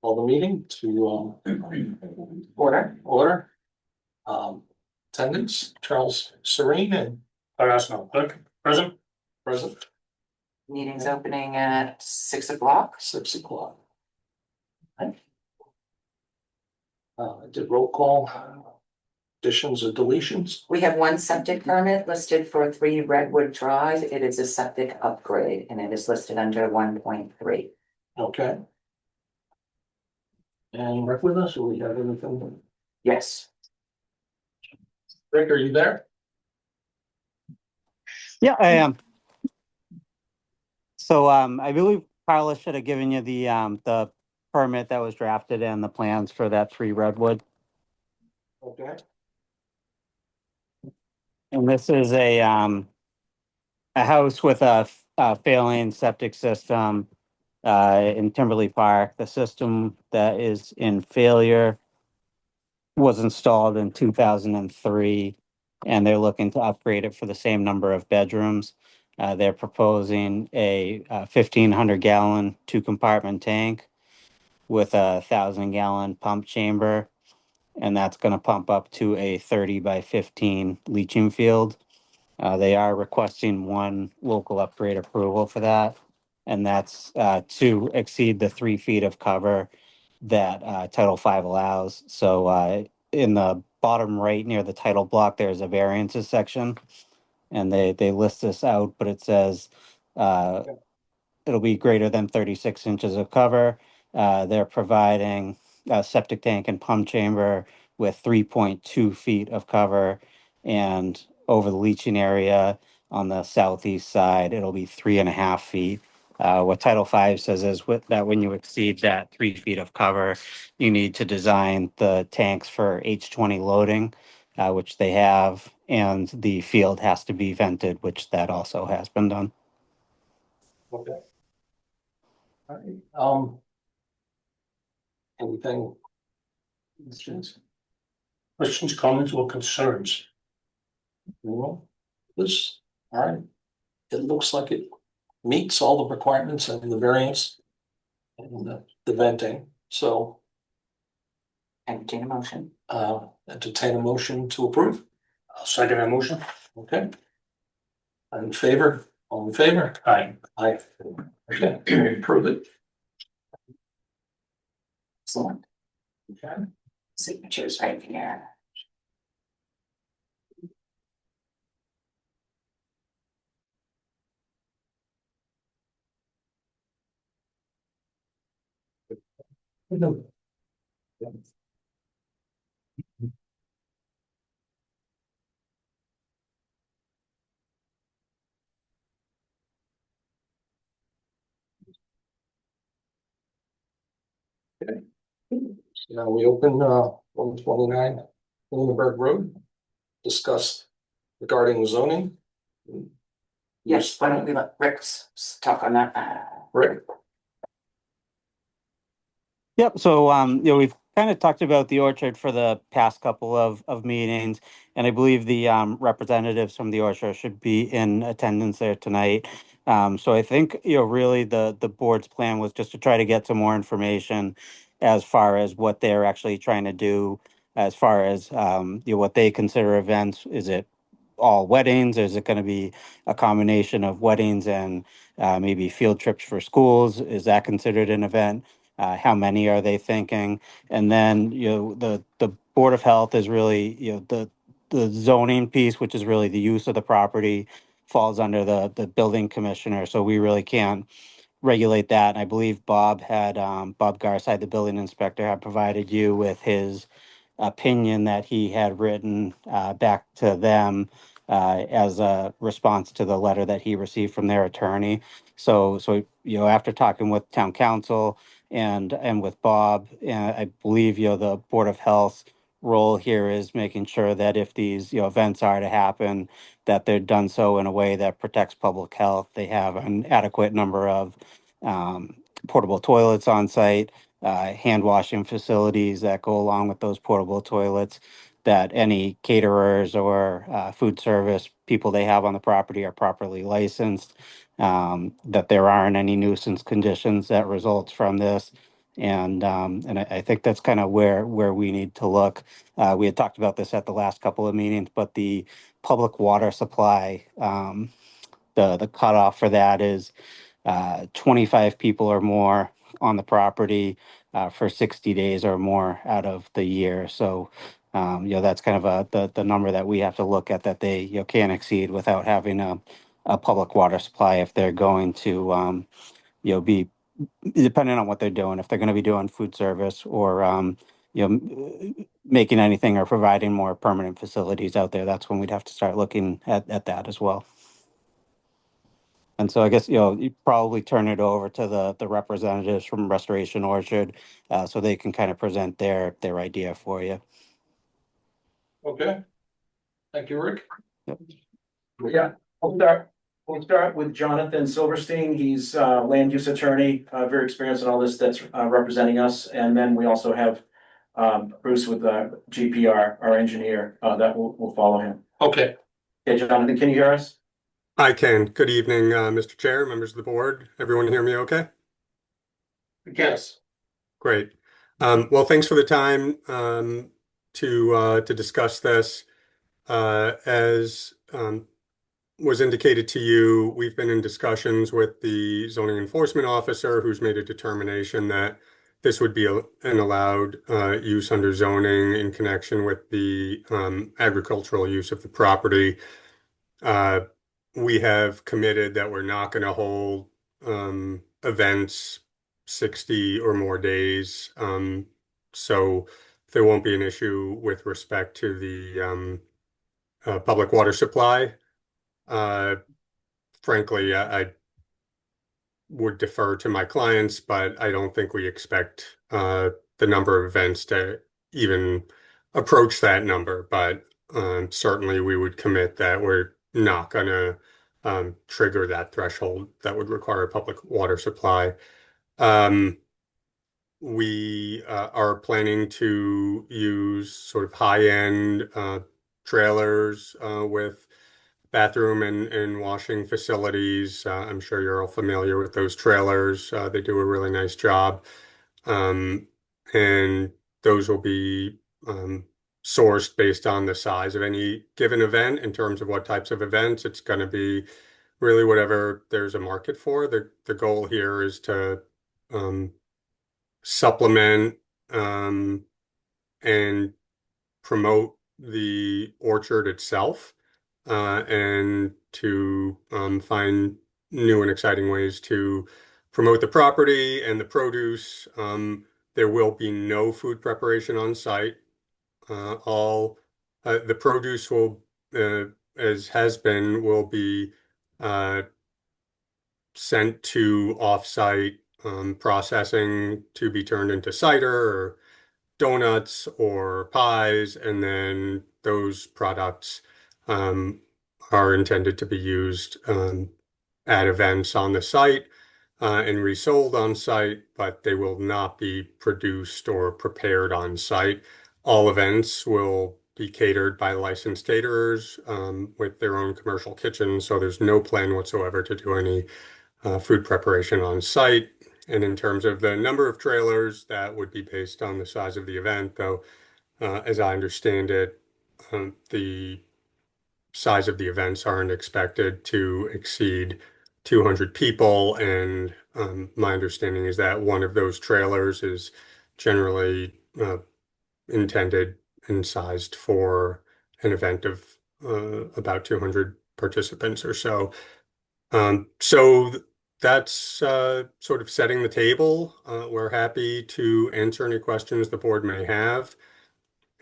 Call the meeting to order. Attendance, Charles Serene and Arsenal clerk, present. present, Meeting's opening at 6 o'clock. 6 o'clock. Did roll call, additions or deletions? We have one septic permit listed for 3 Redwood Drive. It is a septic upgrade and it is listed under 1.3. Okay. And Rick with us, or we have anything? Yes. Rick, are you there? Yeah, I am. So I believe Carla should have given you the permit that was drafted and the plans for that 3 Redwood. Okay. And this is a house with a failing septic system in Timberley Park. The system that is in failure was installed in 2003, and they're looking to upgrade it for the same number of bedrooms. They're proposing a 1,500-gallon 2-compartment tank with a 1,000-gallon pump chamber, and that's going to pump up to a 30 by 15 leaching field. They are requesting one local upgrade approval for that, and that's to exceed the 3 feet of cover that Title V allows. So in the bottom right near the title block, there's a variances section, and they list this out, but it says it'll be greater than 36 inches of cover. They're providing a septic tank and pump chamber with 3.2 feet of cover, and over the leaching area on the southeast side, it'll be 3.5 feet. What Title V says is that when you exceed that 3 feet of cover, you need to design the tanks for H20 loading, which they have, and the field has to be vented, which that also has been done. Okay. All right, anything? Questions, comments, or concerns? No? This, all right. It looks like it meets all the requirements and the variance and the venting, so Entertain a motion. entertain a motion to approve. I'll second that motion. Okay. In favor, all in favor? Aye. Aye. Okay, approve it. Excellent. Okay. Signatures right here. Okay. So now we open 129 Lunenburg Road. Discuss regarding zoning. Yes, why don't we let Rick talk on that? Rick? Yep. So, we've kind of talked about the orchard for the past couple of meetings, and I believe the representatives from the orchard should be in attendance there tonight. So I think, really the board's plan was just to try to get some more information as far as what they're actually trying to do, as far as, what they consider events. Is it all weddings? Or is it going to be a combination of weddings and maybe field trips for schools? Is that considered an event? How many are they thinking? And then, the Board of Health is really, the zoning piece, which is really the use of the property, falls under the building commissioner. So we really can't regulate that. And I believe Bob Garside, the building inspector, had provided you with his opinion that he had written back to them as a response to the letter that he received from their attorney. So after talking with town council and with Bob, I believe the Board of Health role here is making sure that if these events are to happen, that they're done so in a way that protects public health. They have an adequate number of portable toilets on site, hand washing facilities that go along with those portable toilets, that any caterers or food service people they have on the property are properly licensed, that there aren't any nuisance conditions that results from this, And I think that's kind of where we need to look. We had talked about this at the last couple of meetings, but the public water supply, the cutoff for that is 25 people or more on the property for 60 days or more out of the year. So, that's kind of the number that we have to look at, that they can't exceed without having a public water supply if they're going to be depending on what they're doing. If they're going to be doing food service or making anything or providing more permanent facilities out there, that's when we'd have to start looking at that as well. And so I guess, you probably turn it over to the representatives from Restoration Orchard, so they can kind of present their idea for you. Okay. Thank you, Rick. Yeah, we'll start with Jonathan Silverstein. He's land use attorney, very experienced in all this, that's representing us. And then we also have Bruce with GPR, our engineer, that will follow him. Okay. Okay, Jonathan, can you hear us? I can. Good evening, Mr. Chair, members of the board. Everyone hear me okay? Yes. Great. Well, thanks for the time to discuss this. As was indicated to you, we've been in discussions with the zoning enforcement officer, who's made a determination that this would be an allowed use under zoning in connection with the agricultural use of the property. We have committed that we're not going to hold events 60 or more days. So there won't be an issue with respect to the public water supply. Frankly, I would defer to my clients, but I don't think we expect the number of events to even approach that number. But certainly we would commit that we're not going to trigger that threshold that would require a public water supply. We are planning to use sort of high-end trailers with bathroom and washing facilities. I'm sure you're all familiar with those trailers. They do a really nice job. And those will be sourced based on the size of any given event. In terms of what types of events, it's going to be really whatever there's a market for. The goal here is to supplement and promote the orchard itself, and to find new and exciting ways to promote the property and the produce. There will be no food preparation on site. All the produce will, as has been, will be sent to off-site processing to be turned into cider or donuts or pies, and then those products are intended to be used at events on the site and resold on site, but they will not be produced or prepared on site. All events will be catered by licensed caterers with their own commercial kitchens, so there's no plan whatsoever to do any food preparation on site. And in terms of the number of trailers, that would be based on the size of the event, though, as I understand it, the size of the events aren't expected to exceed 200 people. And my understanding is that one of those trailers is generally intended and sized for an event of about 200 participants or so. So that's sort of setting the table. We're happy to answer any questions the board may have.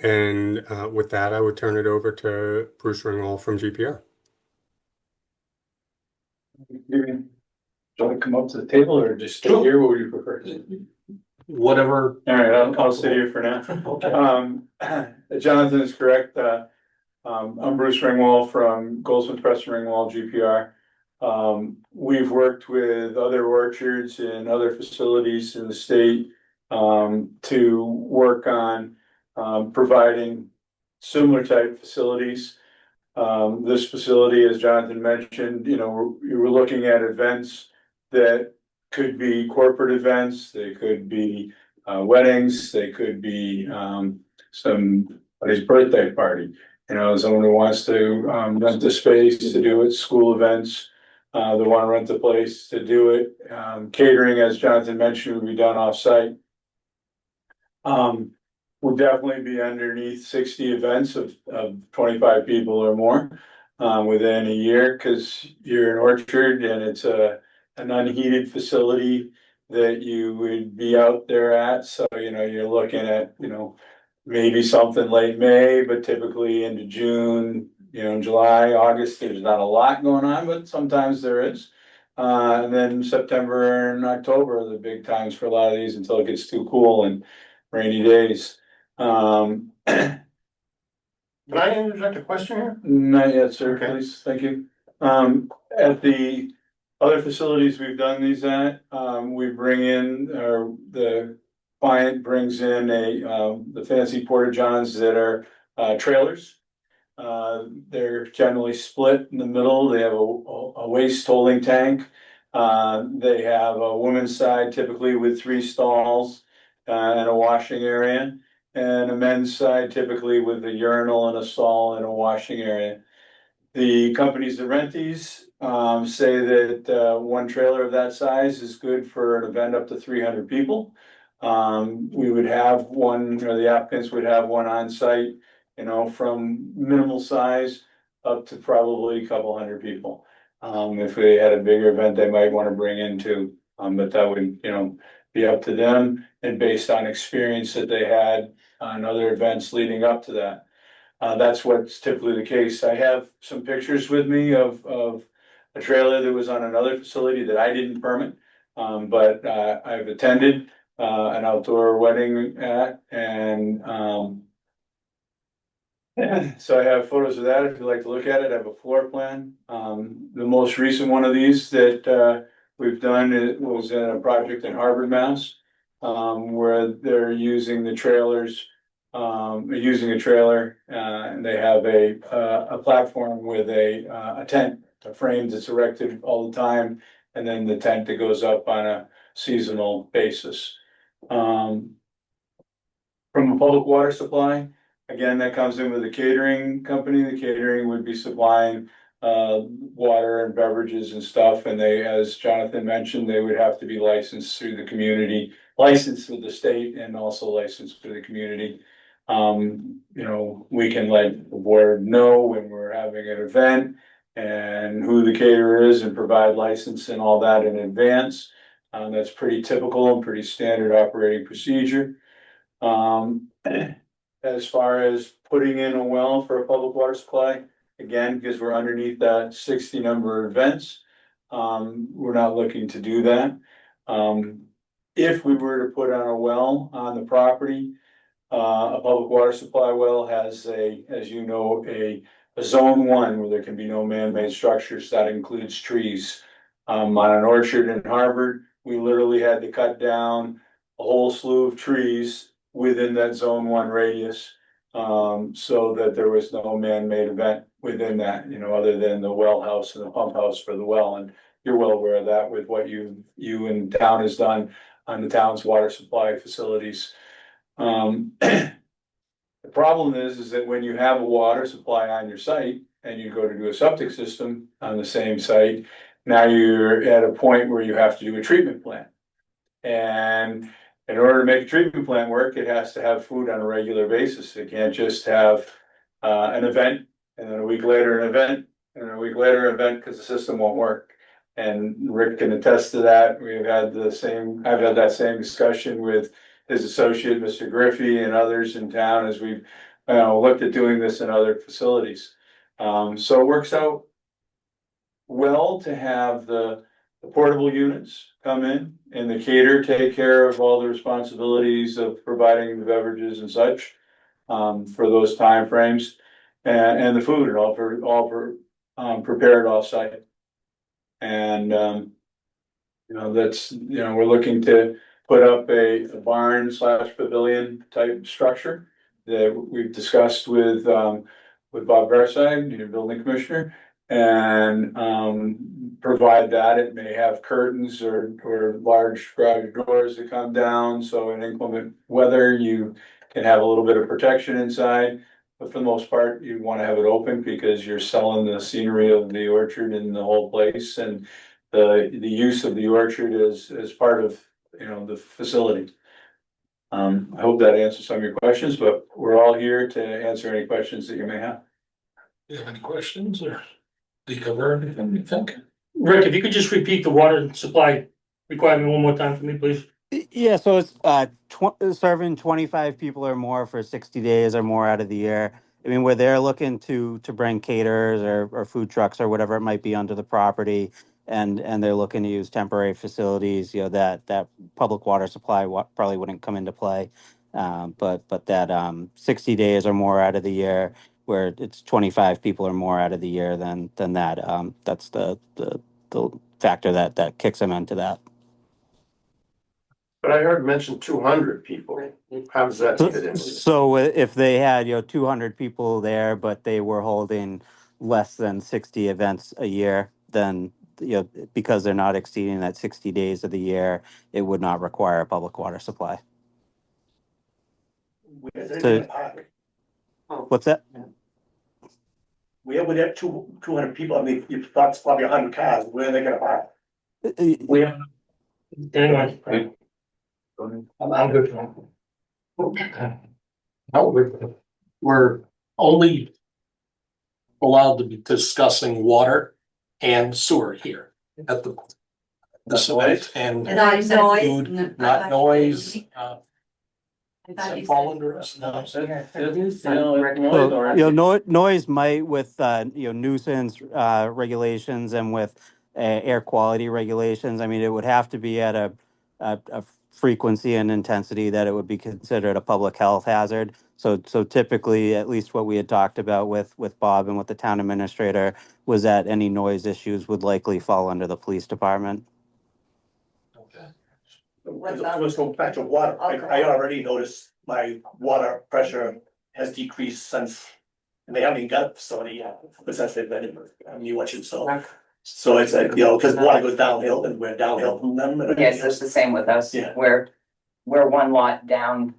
And with that, I would turn it over to Bruce Ringwald from GPR. Do you want to come up to the table or just stay here? What would you prefer? Whatever. All right, I'll sit here for now. Okay. Jonathan is correct. I'm Bruce Ringwald from Goldsmith Preston Ringwald GPR. We've worked with other orchards and other facilities in the state to work on providing similar type facilities. This facility, as Jonathan mentioned, we're looking at events that could be corporate events, they could be weddings, they could be, somebody's birthday party. You know, someone who wants to, rent the space to do it, school events, they wanna rent the place to do it. Catering, as Jonathan mentioned, would be done off-site. Would definitely be underneath 60 events of 25 people or more, within a year, cause you're an orchard and it's an unheated facility that you would be out there at, so, you know, you're looking at, you know, maybe something late May, but typically into June, you know, July, August, there's not a lot going on, but sometimes there is. And then September and October are the big times for a lot of these until it gets too cool and rainy days. Can I interject a question here? Not yet, sir, Okay. please, thank you. At the other facilities we've done these at, we bring in, or the client brings in the fancy porta johns that are, trailers. They're generally split in the middle, they have a waste holding tank. They have a women's side typically with 3 stalls, and a washing area. And a men's side typically with a urinal and a stall and a washing area. The companies that rent these, say that, one trailer of that size is good for an event up to 300 people. We would have one, or the applicants would have one on site, you know, from minimal size up to probably a couple hundred people. If we had a bigger event, they might wanna bring in two, but that would, you know, be up to them and based on experience that they had on other events leading up to that. That's what's typically the case. I have some pictures with me of a trailer that was on another facility that I didn't permit. But I've attended an outdoor wedding at, and so I have photos of that if you'd like to look at it. I have a floor plan. The most recent one of these that we've done, it was in a project in Harvard, Mass. Where they're using the trailers, using a trailer, and they have a platform with a tent, a frame that's erected all the time, and then the tent that goes up on a seasonal basis. From a public water supply, again, that comes in with a catering company. The catering would be supplying water and beverages and stuff, and they, as Jonathan mentioned, they would have to be licensed through the community, licensed with the state and also licensed through the community. You know, we can let the board know when we're having an event and who the caterer is and provide license and all that in advance. That's pretty typical and pretty standard operating procedure. As far as putting in a well for a public water supply, again, because we're underneath that 60 number of events, we're not looking to do that. If we were to put on a well on the property, a public water supply well has as you know, a zone 1 where there can be no man-made structures. That includes trees. On an orchard in Harvard, we literally had to cut down a whole slew of trees within that zone 1 radius. So that there was no man-made event within that, you know, other than the well house and the pump house for the well, and you're well aware of that with what you and town has done on the town's water supply facilities. The problem is that when you have a water supply on your site and you go to do a septic system on the same site, now you're at a point where you have to do a treatment plant. And in order to make a treatment plant work, it has to have food on a regular basis. It can't just have an event and then a week later an event and a week later an event, because the system won't work. And Rick can attest to that. I've had that same discussion with his associate, Mr. Griffey, and others in town as we've looked at doing this in other facilities. So it works out well to have the portable units come in and the caterer take care of all the responsibilities of providing the beverages and such for those timeframes, and the food all prepared offsite. And that's, we're looking to put up a barn / pavilion type structure that we've discussed with Bob Garside, your building commissioner. and provide that. It may have curtains or large garage doors that come down, so in inclement weather, you can have a little bit of protection inside. But for the most part, you wanna have it open because you're selling the scenery of the orchard and the whole place, and the use of the orchard as part of, you know, the facility. I hope that answers some of your questions, but we're all here to answer any questions that you may have. Do you have any questions or do you cover everything you think? Rick, if you could just repeat the water supply requirement one more time for me, please. Yeah, so it's serving 25 people or more for 60 days or more out of the year. I mean, where they're looking to bring caterers or food trucks or whatever it might be onto the property, and they're looking to use temporary facilities, you know, that public water supply probably wouldn't come into play. But that 60 days or more out of the year, where it's 25 people or more out of the year, then that that's the factor that kicks them into that. But I heard mention 200 people. How does that fit in? So if they had, you know, 200 people there, but they were holding less than 60 events a year, then, you know, because they're not exceeding that 60 days of the year, it would not require a public water supply. So- What's that? Where would that 200 people, I mean, you thought it's probably 100 cars, where are they gonna park? We have. Hang on. I'm good. No, we're only allowed to be discussing water and sewer here at the event, and Not noise. food, not noise. Does that fall under us? No. So, you know, noise might with, you know, nuisance, regulations and with, air quality regulations. I mean, it would have to be at a frequency and intensity that it would be considered a public health hazard. So typically, at least what we had talked about with Bob and with the town administrator, was that any noise issues would likely fall under the police department. Okay. Let's go back to water. I already noticed my water pressure has decreased since, and they haven't even got a facility yet, but since they've been in New Orchard, so. So it's like, you know, cause water goes downhill and we're downhill from them. Yes, it's the same with us. Yeah. We're one lot down.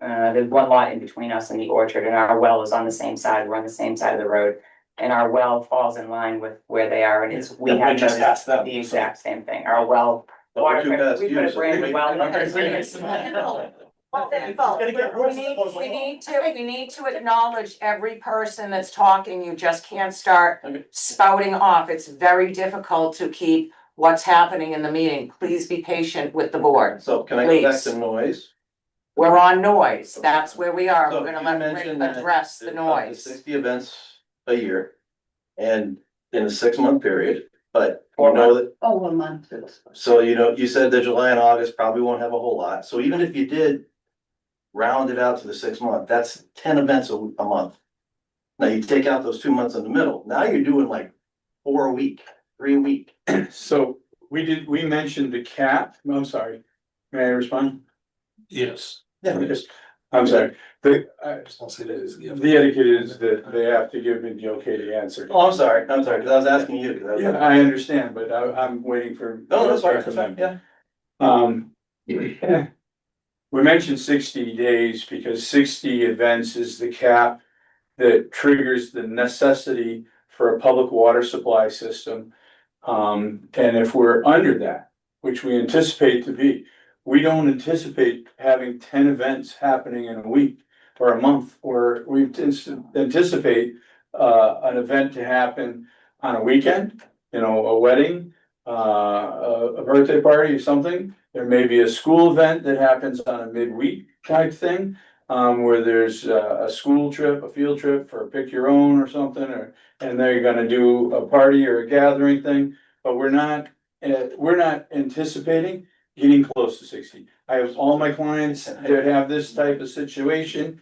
There's one lot in between us and the orchard, and our well is on the same side. We're on the same side of the road. And our well falls in line with where they are, and it's, we Yeah, we have just asked them, the exact same thing. Our well, water, we put a brand new well. We need to acknowledge every person that's talking. You just can't start Okay. spouting off. It's very difficult to keep what's happening in the meeting. Please be patient with the board. So can I go back Please. to noise? We're on noise. That's where we are. So We're gonna you let mentioned Rick that address the of noise. 60 events a year. And in a 6-month period, but you 4 know that, Oh, 1 month. so you know, you said that July and August probably won't have a whole lot. So even if you did round it out to the 6 month, that's 10 events a month. Now you take out those 2 months in the middle. Now you're doing like 4 a week, 3 a week. So we mentioned the cap, I'm sorry, may I respond? Yes. I'm sorry, I just want to say that is. the etiquette is that they have to give me the okay to answer. Oh, I'm sorry, because I was asking you. 'Cause I was- Yeah, I understand, but I'm waiting for. No, that's fine, yeah. We mentioned 60 days because 60 events is the cap that triggers the necessity for a public water supply system. And if we're under that, which we anticipate to be, we don't anticipate having 10 events happening in a week or a month, or we anticipate an event to happen on a weekend, you know, a wedding, a birthday party or something. There may be a school event that happens on a midweek type thing, where there's a school trip, a field trip for a pick your own or something, and they're gonna do a party or a gathering thing, but we're not anticipating getting close to 60. I have all my clients that have this type of situation.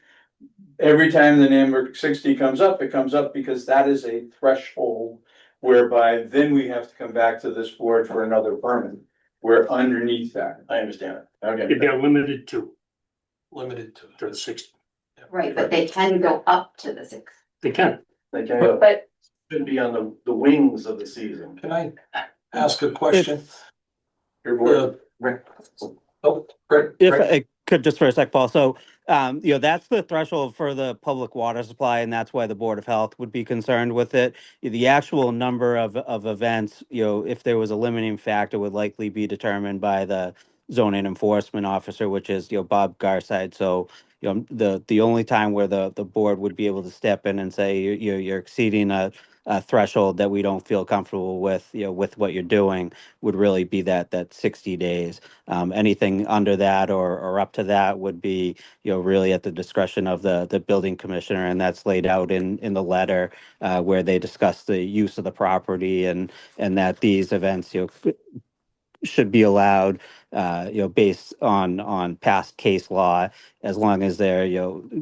Every time the number 60 comes up, it comes up because that is a threshold whereby then we have to come back to this board for another permit. We're underneath that. I understand it. Okay. If they're limited to Limited to the 60, Right, but they can go up to the 6. they can. They can go. But Should be on the wings of the season. Can I ask a question? Your board. Oh, Rick, If Rick? I could just for a sec, Paul. So, that's the threshold for the public water supply, and that's why the Board of Health would be concerned with it. The actual number of events, if there was a limiting factor, would likely be determined by the zoning enforcement officer, which is, Bob Garside. So, the only time where the board would be able to step in and say you're exceeding a threshold that we don't feel comfortable with, with what you're doing, would really be that 60 days. Anything under that or up to that would be, really at the discretion of the building commissioner, and that's laid out in the letter where they discuss the use of the property and that these events, should be allowed, based on past case law, as long as they're,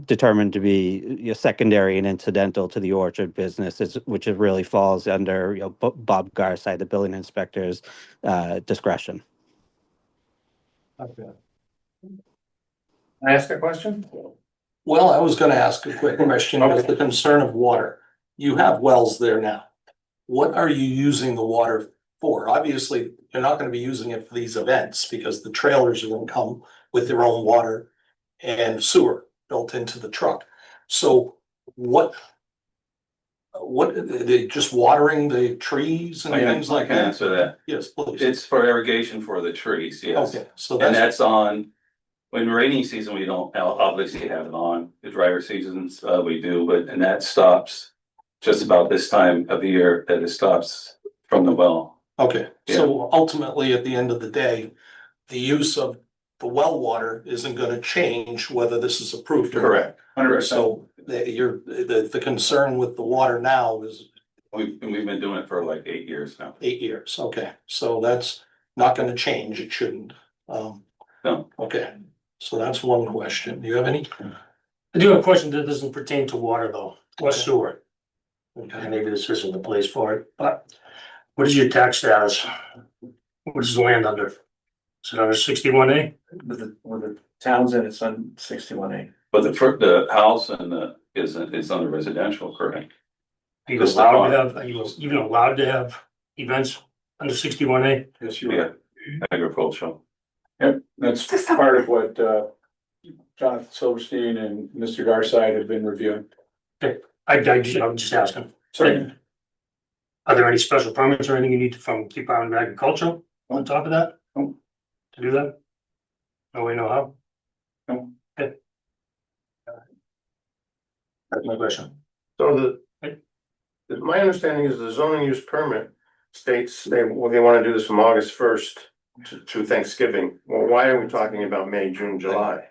determined to be, secondary and incidental to the orchard business, which it really falls under, Bob Garside, the building inspector's discretion. Okay. Can I ask a question? Well, I was gonna ask a quick question with the concern of water. You have wells there now. What are you using the water for? Obviously, you're not gonna be using it for these events because the trailers are gonna come with their own water and sewer built into the truck. So what, they just watering the trees and things I like can that? answer that. Yes, please. It's for irrigation for the trees, yes. Okay, so And that's, that's on, when rainy season, we don't obviously have it on. The drier seasons, we do, and that stops just about this time of the year that it stops from the well. okay, so ultimately, at the end of the day, the use of the well water isn't gonna change whether this is approved or not. Correct. 100%. So the concern with the water now is We've been doing it for like 8 years now. 8 years, okay, so that's not gonna change, it shouldn't. No. Okay, so that's one question, do you have any? I do have a question that doesn't pertain to water though, or Okay. sewer, Okay. and maybe this isn't the place for it, but what is your tax status? What is the land under? Is it under 61A? With the Townsend, it's on 61A. But the house and is under residential, correct? Are you Just the allowed farm. to have, are you even allowed to have events under 61A? Yes, you Yeah, are. agricultural. Yep, that's part of what, Jonathan Silverstein and Mr. Garside have been reviewing. I'm just asking. Sorry. Are there any special permits or anything you need from Department of Agriculture on top of that? No. To do that? No way, no how? No. Okay. That's my question. So my understanding is the zoning use permit states they wanna do this from August 1st to Thanksgiving. Well, why are we talking about May, June, July?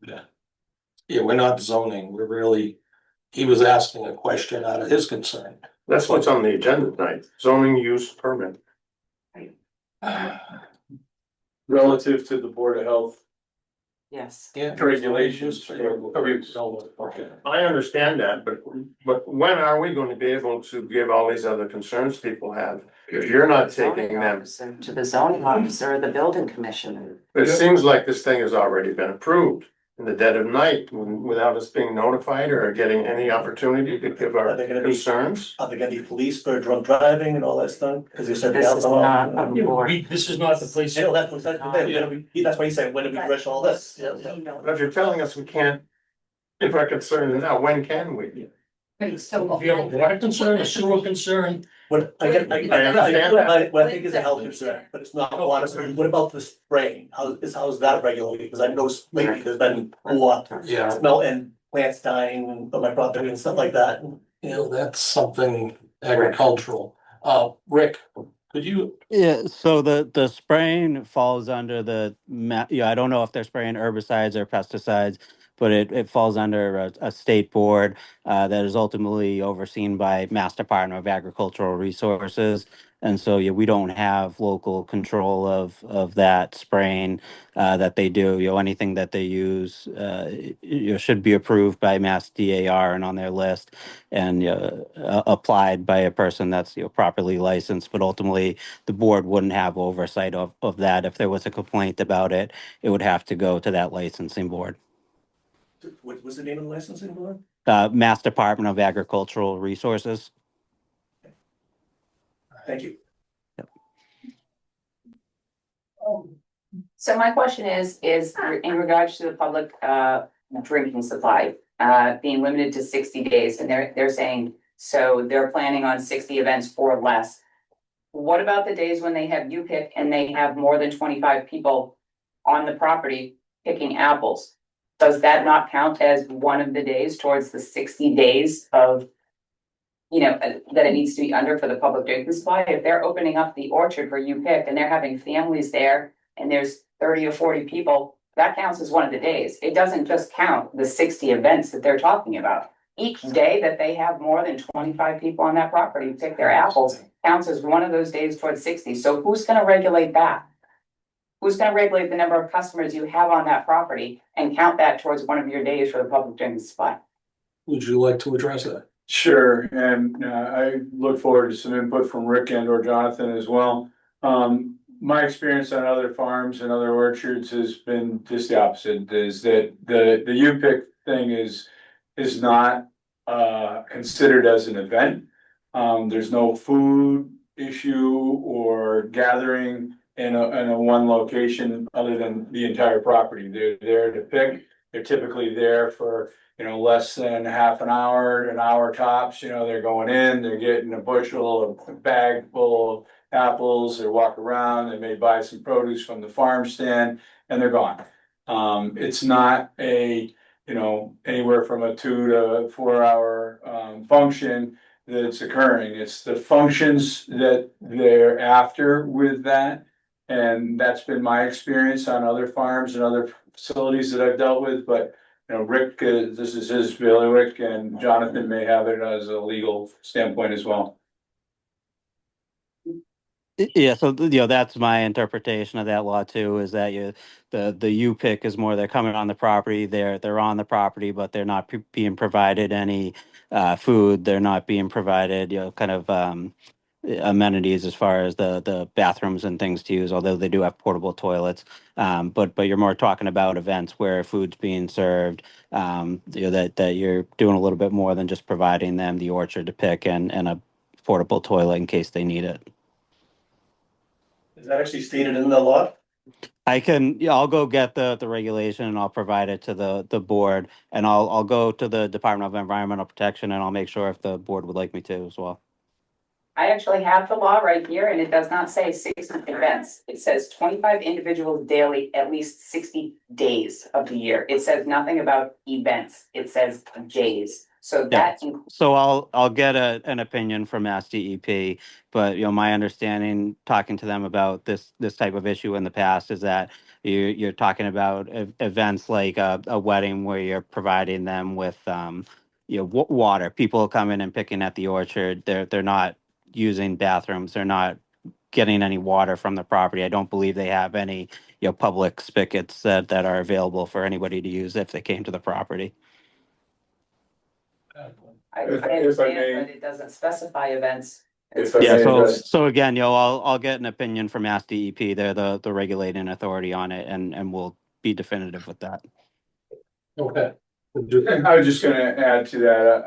Yeah, we're not zoning, we're really, he was asking a question out of his concern. That's what's on the agenda tonight, zoning use permit. Relative to the Board of Health Yes. Yeah. regulations. Okay. I understand that, but when are we gonna be able to give all these other concerns people have? If you're not taking them, To the zoning officer or the building commissioner. it seems like this thing has already been approved in the dead of night without us being notified or getting any opportunity to give our Are they gonna be- concerns. Are they gonna be police for drunk driving and all that stuff? Cause you said. This is not on Yeah, board. this is not the place. I know that's why he said, when did we rush all this? Yeah. But if you're telling us we can't, if our concern is now, when can we? If you have a water concern, a sewer concern, What I get, what I think is a health concern, but it's not a lot of, what about the spraying? How's that regulated? Because I know lately there's been a lot. Yeah. Smell and plants dying on my property and stuff like that. You know, that's something agricultural. Rick, could you, Yeah, so the spraying falls under I don't know if they're spraying herbicides or pesticides, but it falls under a state board that is ultimately overseen by Mass Department of Agricultural Resources. And so, we don't have local control of that spraying that they do. Anything that they use, should be approved by Mass DAR and on their list, and applied by a person that's properly licensed. But ultimately, the board wouldn't have oversight of that. If there was a complaint about it, it would have to go to that licensing board. What was the name of the licensing board? Mass Department of Agricultural Resources. Thank you. So my question is in regards to the public, drinking supply, being limited to 60 days, and they're saying, so they're planning on 60 events or less. What about the days when they have U-Pick and they have more than 25 people on the property picking apples? Does that not count as one of the days towards the 60 days of, that it needs to be under for the public drinking supply? If they're opening up the orchard for U-Pick and they're having families there and there's 30 or 40 people, that counts as one of the days. It doesn't just count the 60 events that they're talking about. Each day that they have more than 25 people on that property pick their apples counts as one of those days towards 60. So who's gonna regulate that? Who's gonna regulate the number of customers you have on that property and count that towards one of your days for the public drinking supply? Would you like to address that? Sure, and I look forward to some input from Rick and or Jonathan as well. My experience on other farms and other orchards has been just the opposite, is that the U-Pick thing is not considered as an event. There's no food issue or gathering in a one location other than the entire property. They're there to pick. They're typically there for, less than half an hour tops. They're going in, they're getting a bushel, a bag full of apples, they walk around, they may buy some produce from the farm stand, and they're gone. It's not a, anywhere from a 2 to 4 hour function that's occurring. It's the functions that they're after with that. And that's been my experience on other farms and other facilities that I've dealt with. But, Rick, this is his bailiwick, and Jonathan may have it as a legal standpoint as well. Yeah, so that's my interpretation of that law too, is that the U-Pick is more they're coming on the property, they're on the property, but they're not being provided any food, they're not being provided kind of amenities as far as the bathrooms and things to use, although they do have portable toilets. But you're more talking about events where food's being served, that you're doing a little bit more than just providing them the orchard to pick and a portable toilet in case they need it. Is that actually stated in the law? I'll go get the regulation and I'll provide it to the board, and I'll go to the Department of Environmental Protection and I'll make sure if the board would like me to as well. I actually have the law right here, and it does not say 60 events. It says 25 individuals daily, at least 60 days of the year. It says nothing about events. It says days. So that So I'll get an opinion from Mass DEP, but my understanding talking to them about this type of issue in the past is that you're talking about events like a wedding where you're providing them with water. People come in and picking at the orchard. They're not using bathrooms. They're not getting any water from the property. I don't believe they have any public spigots that are available for anybody to use if they came to the property. I If I understand, may- but it doesn't specify events. If I Yeah, may so address- again, I'll get an opinion from Mass DEP. They're the regulating authority on it, and we'll be definitive with that. Okay. I was just gonna add to that,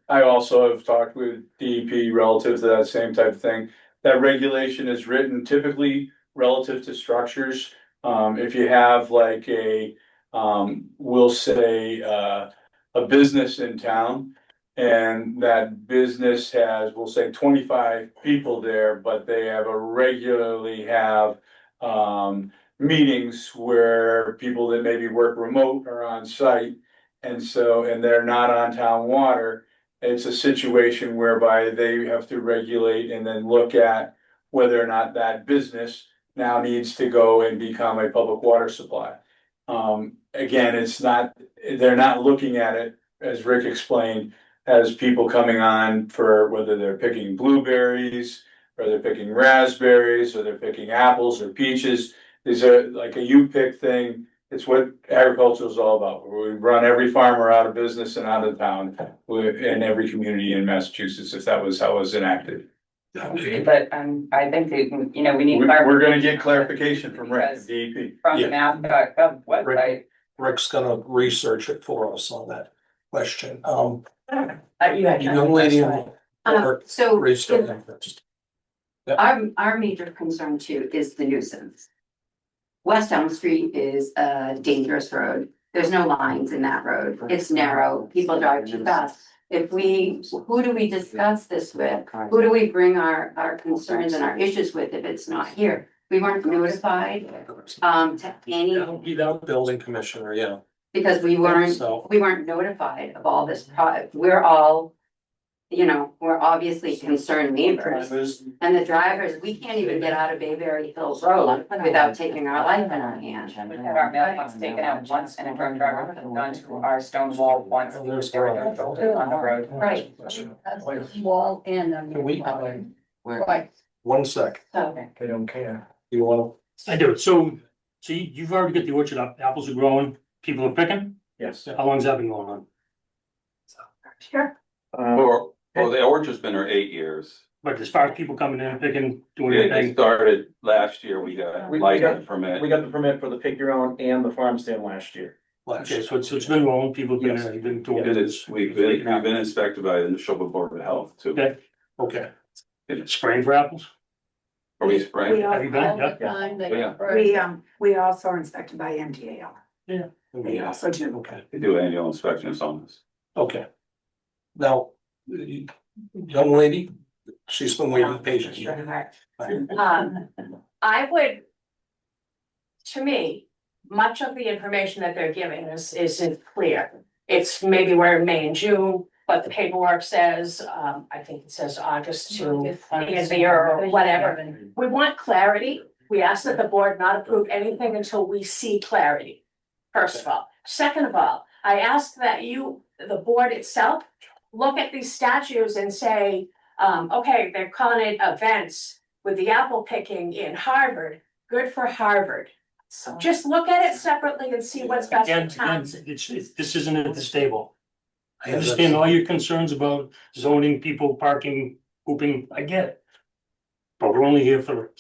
I also have talked with DEP relative to that same type of thing. That regulation is written typically relative to structures. If you have like we'll say, a business in town, and that business has, we'll say 25 people there, but they regularly have meetings where people that maybe work remote are on site. And they're not on town water. It's a situation whereby they have to regulate and then look at whether or not that business now needs to go and become a public water supply. Again, they're not looking at it, as Rick explained, as people coming on for whether they're picking blueberries, or they're picking raspberries, or they're picking apples or peaches. These are like a U-Pick thing. It's what agriculture is all about. We run every farmer out of business and out of town in every community in Massachusetts, if that was how it was enacted. But I think that, we need. We're gonna get clarification from Rick, Because DEP. From the Yeah. math.gov website. Rick's gonna research it for us on that. question. You had Young lady. So Raised her hand first. our major concern too is the nuisance. West Elm Street is a dangerous road. There's no lines in that road. It's narrow. People drive too fast. Who do we discuss this with? Who do we bring our concerns and our issues with if it's not here? We weren't notified to any, Without building commissioner, yeah. because we So, weren't notified of all this we're all, we're obviously concerned neighbors. And the drivers, we can't even get out of Bayberry Hills Road without taking our life in our hand. We've had our mailbox taken out once and a drunk driver has gone to our stone wall once. There's There were no shoulders on the road. Right. Wall and. Can we, Right. 1 sec, So, They don't care. you wanna, I do. So you've already got the orchard up, apples are growing, people are picking. Yes. How long's that been going on? sure. Well, the orchard's been there 8 years. But as far as people coming in, picking, doing It anything, started last year, we got We light got- permit. We got the permit for the pick your own and the farm stand last year. okay, so it's been rolling, people have been, Yes. been doing And this. we've been inspected by the Neshoba Board of Health too. Okay, okay. spraying for apples? Are we spraying? Have you been? Yeah. We also are inspected by MDAL. They Yeah, also do. okay, They do annual inspections on this. okay. Now, young lady, she's been waiting patiently. I would. To me, much of the information that they're giving us isn't clear. It's maybe we're in May and June, but the paperwork says, I think it says August to the end of the year or whatever. We want clarity. We ask that the board not approve anything until we see clarity. First of all. Second of all, I ask that you, the board itself, look at these statutes and say, okay, they're calling it events with the apple picking in Harvard. Good for Harvard. Just look at it separately and see what's best for And towns. this isn't at the stable. I understand all your concerns about zoning, people parking, hooping, I get it. But we're only here for,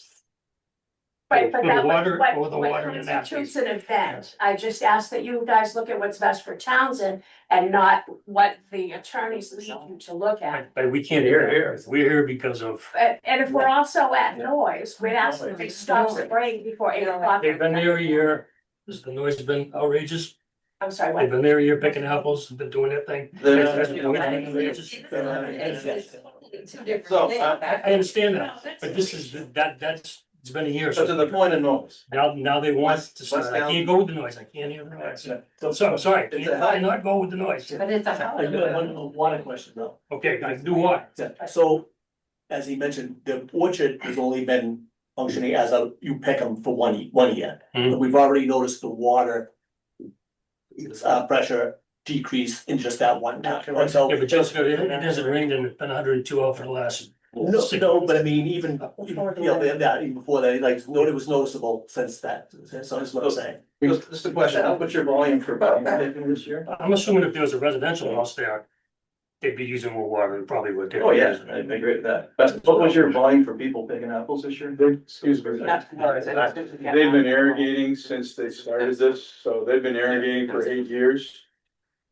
Right, but for the that water what or the water and that. constitutes an event. I just ask that you guys look at what's best for Townsend and not what the attorneys lead you to look at. But we can't hear it. We're here because of, And if we're also at noise, we'd ask that they stop spraying before 8 o'clock. they've been there a year. Has the noise been outrageous? I'm sorry, They've what? been there a year picking apples, been doing their thing. Has the noise been outrageous? So, I understand that, but this is, it's been a year. So to the point of noise, Now they want to start, I can't go with the noise, I can't hear the noise. So, I'm sorry, I not go with the noise. But it's I do have one water question though. Okay, guys, do what? So, as he mentioned, the orchard has only been functioning as you pick them for 1 year. Mhm. But we've already noticed the water pressure decrease in just that one time. And so, Yeah, but Jessica, it hasn't rained and it's been 102 out for the last. no, but I mean, even, that, even before that, like, it was noticeable since that, so that's what I'm saying. just a question, how much your volume for picking this year? I'm assuming if there was a residential house there, they'd be using more water, and probably would. Oh, yeah, I agree with that. But what was your volume for people picking apples this year? Excuse me. They've been irrigating since they started this, so they've been irrigating for 8 years.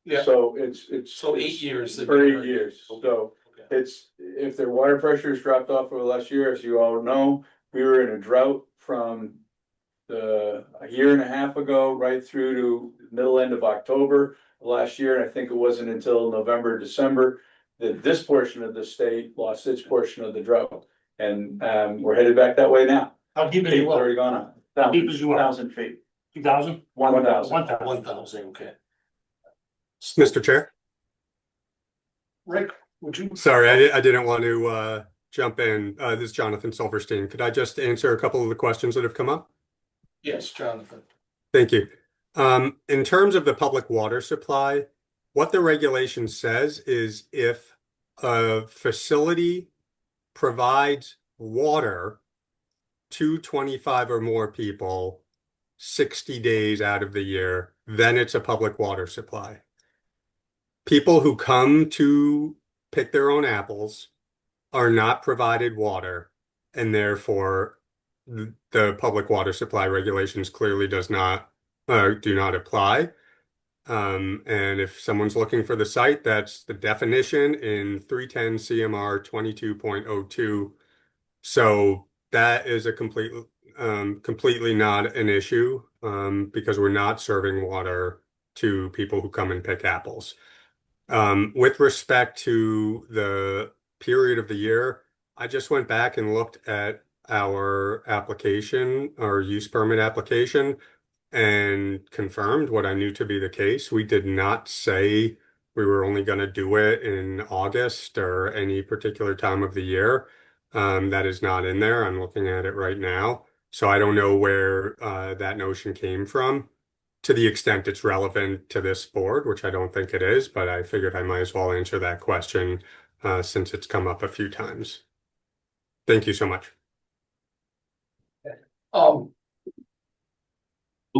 Yeah. So it's. So 8 years. they've For been 8 years, so Okay. it's, if their water pressure has dropped off over the last year, as you all know, we were in a drought from a year and a half ago, right through to middle end of October last year, and I think it wasn't until November, December that this portion of the state lost its portion of the drought. And we're headed back that way now. How deep is It's your well? already gone up. How deep is your well? 1,000 feet. 2,000? 1,000. 1,000. 1,000, okay. Mr. Chair, Rick, would you? sorry, I didn't want to jump in. This is Jonathan Silverstein. Could I just answer a couple of the questions that have come up? Yes, Jonathan. Thank you. In terms of the public water supply, what the regulation says is if a facility provides water to 25 or more people 60 days out of the year, then it's a public water supply. People who come to pick their own apples are not provided water, and therefore the public water supply regulations clearly do not apply. And if someone's looking for the site, that's the definition in 310 CMR 22.02. So that is a completely not an issue, because we're not serving water to people who come and pick apples. With respect to the period of the year, I just went back and looked at our application, our use permit application, and confirmed what I knew to be the case. We did not say we were only going to do it in August or any particular time of the year. That is not in there. I'm looking at it right now. So I don't know where that notion came from, to the extent it's relevant to this board, which I don't think it is, but I figured I might as well answer that question since it's come up a few times. Thank you so much. Do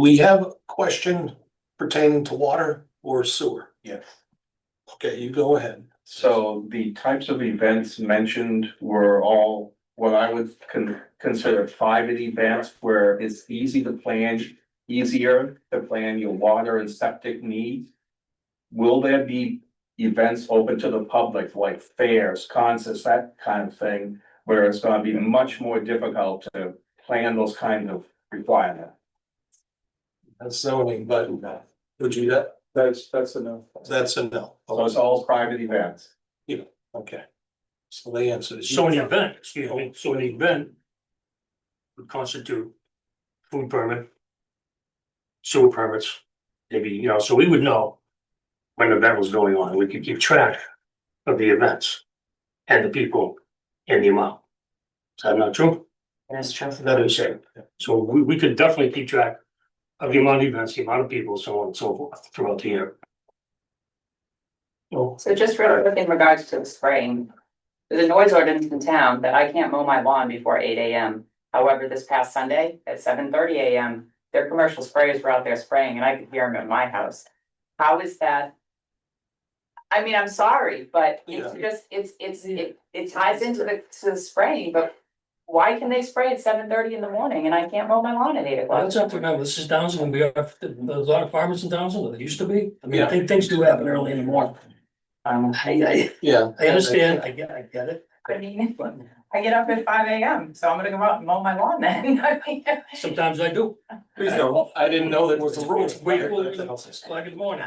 we have a question pertaining to water or sewer? Yes. Okay, you go ahead. So the types of events mentioned were all what I would consider private events where it's easier to plan your water and septic needs. Will there be events open to the public like fairs, concerts, that kind of thing, where it's gonna be much more difficult to plan those kind of requirements? That's zoning, but would you, That's a no. that's a no. So it's all private events. Okay. So the answer is. So an event, excuse me, so an event would constitute food permit, sewer permits, maybe, you know, so we would know when an event was going on. We could keep track of the events and the people and the amount. Is that not true? That's true. That is it. So we could definitely keep track of the amount of events, the amount of people, so on and so forth throughout the year. So just real quick in regards to the spraying, there's a noise ordinance in town that I can't mow my lawn before 8 AM. However, this past Sunday at 7:30 AM, their commercial sprayers were out there spraying and I could hear them at my house. How is that? I mean, I'm sorry, but it's just, it ties into the spraying, but why can they spray at 7:30 in the morning and I can't mow my lawn at 8 o'clock? Well, that's up to remember, this is Townsend, we have a lot of farmers in Townsend, there used to be. I mean, I think things do happen early in the morning. Yeah. I understand, I get it. I mean, I get up at 5 AM, so I'm gonna go out and mow my lawn then. I mean, Sometimes I do. Please don't. I didn't know that was a rule. Wait, it's like in the morning.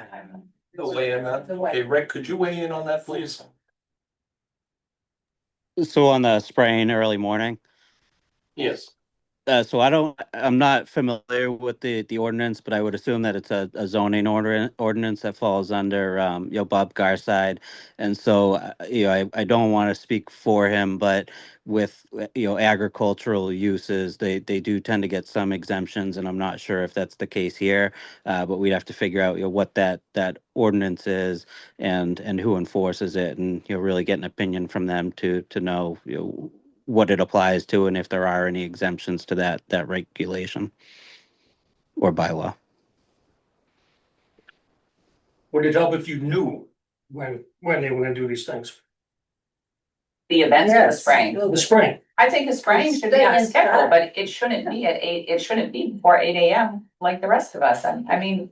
Go weigh in on that. Okay, Rick, could you weigh in on that, please? So on the spraying early morning, Yes. so I'm not familiar with the ordinance, but I would assume that it's a zoning ordinance that falls under, Bob Garside. And so, I don't want to speak for him, but with, agricultural uses, they do tend to get some exemptions, and I'm not sure if that's the case here. But we'd have to figure out, what that ordinance is and who enforces it, and, really get an opinion from them to know, what it applies to and if there are any exemptions to that regulation or bylaw. Would it help if you knew when they were gonna do these things? The events or the spraying? The spraying. I think the spraying should be on schedule, but it shouldn't be at 8, it shouldn't be before 8 AM like the rest of us. I mean,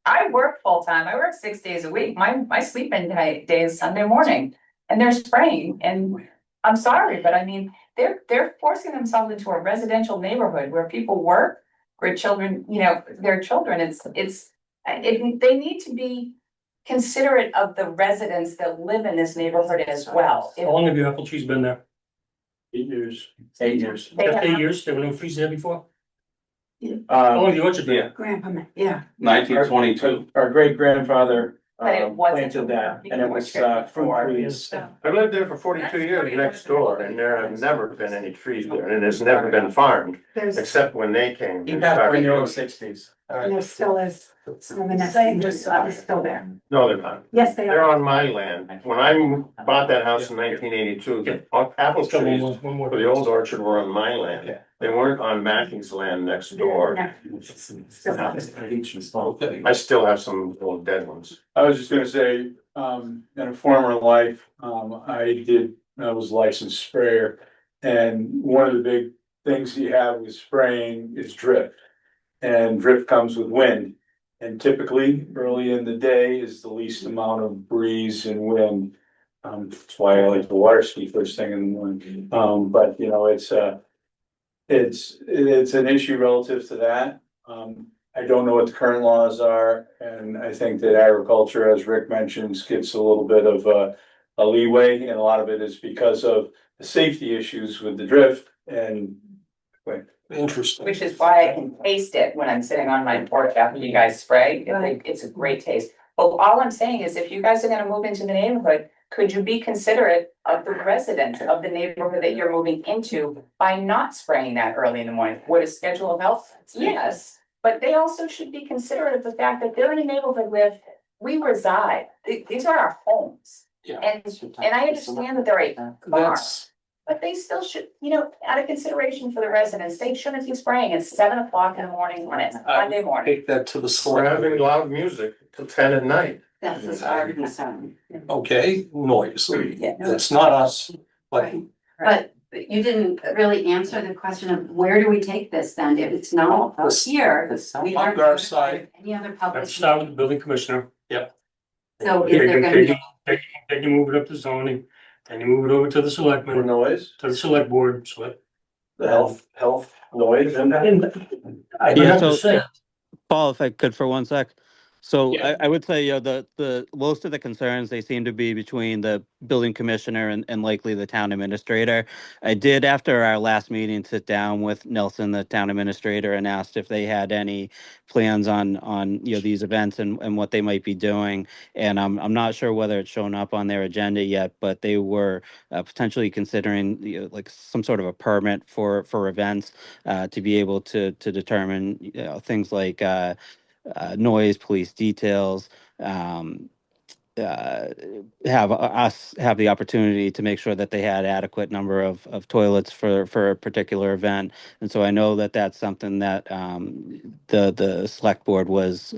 I work full time. I work 6 days a week. My sleeping day is Sunday morning and they're spraying and I'm sorry, but I mean, they're forcing themselves into a residential neighborhood where people work, where children, their children, they need to be considerate of the residents that live in this neighborhood as well. How long have your apple trees been there? 8 years. 8 years. They have- 8 years, there were no trees there before? Oh, the orchard there. Grandpa, yeah. 1922. Our great grandfather But it wasn't planted that, and it was restricted fruit for- trees. I lived there for 42 years next door and there have never been any trees there and it's never been farmed, There's, except when they came. In the early 60s. and there still is some of the next neighbors still there. No, they're not. Yes, they They're are. on my land. When I bought that house in 1982, the apple trees One more. for the old orchard were on my land. They weren't on Mackey's land next door. Still have. I still have some old dead ones. I was just gonna say, in a former life, I was licensed sprayer. And one of the big things you have with spraying is drift. And drift comes with wind. And typically, early in the day is the least amount of breeze and wind. That's why I like the water ski first thing in the morning. But you know, it's an issue relative to that. I don't know what the current laws are, and I think that agriculture, as Rick mentions, gets a little bit of a leeway, and a lot of it is because of the safety issues with the drift and. Interesting. Which is why I can taste it when I'm sitting on my porch after you guys spray. It's a great taste. But all I'm saying is if you guys are gonna move into the neighborhood, could you be considerate of the residents of the neighborhood that you're moving into by not spraying that early in the morning? Would a schedule of health? Yes, but they also should be considerate of the fact that they're in a neighborhood where we reside. These are our homes. Yeah. And I understand that they're a farm. That's, But they still should, you know, out of consideration for the residents, they shouldn't be spraying at 7 o'clock in the morning when it's Monday morning. take that to the We're select. having loud music till 10 at night. That's our concern. Okay, noise. Yeah. It's not us, but But you didn't really answer the question of where do we take this then? If it's not up here, we on aren't our notified side. of any other public. Let's start with the building commissioner. So is Then there gonna be? you move it up to zoning, then you move it over to the For selectmen, noise, to the select board, so. the health, noise impact. I Yeah, have to so- say, Paul, if I could for 1 sec. So Yeah. I would say, you know, the most of the concerns, they seem to be between the building commissioner and likely the town administrator. I did, after our last meeting, sit down with Nelson, the town administrator, and asked if they had any plans on, you know, these events and what they might be doing. And I'm not sure whether it's shown up on their agenda yet, but they were potentially considering, you know, like some sort of a permit for events to be able to determine, you know, things like noise, police details, have the opportunity to make sure that they had adequate number of toilets for a particular event. And so I know that that's something that the select board was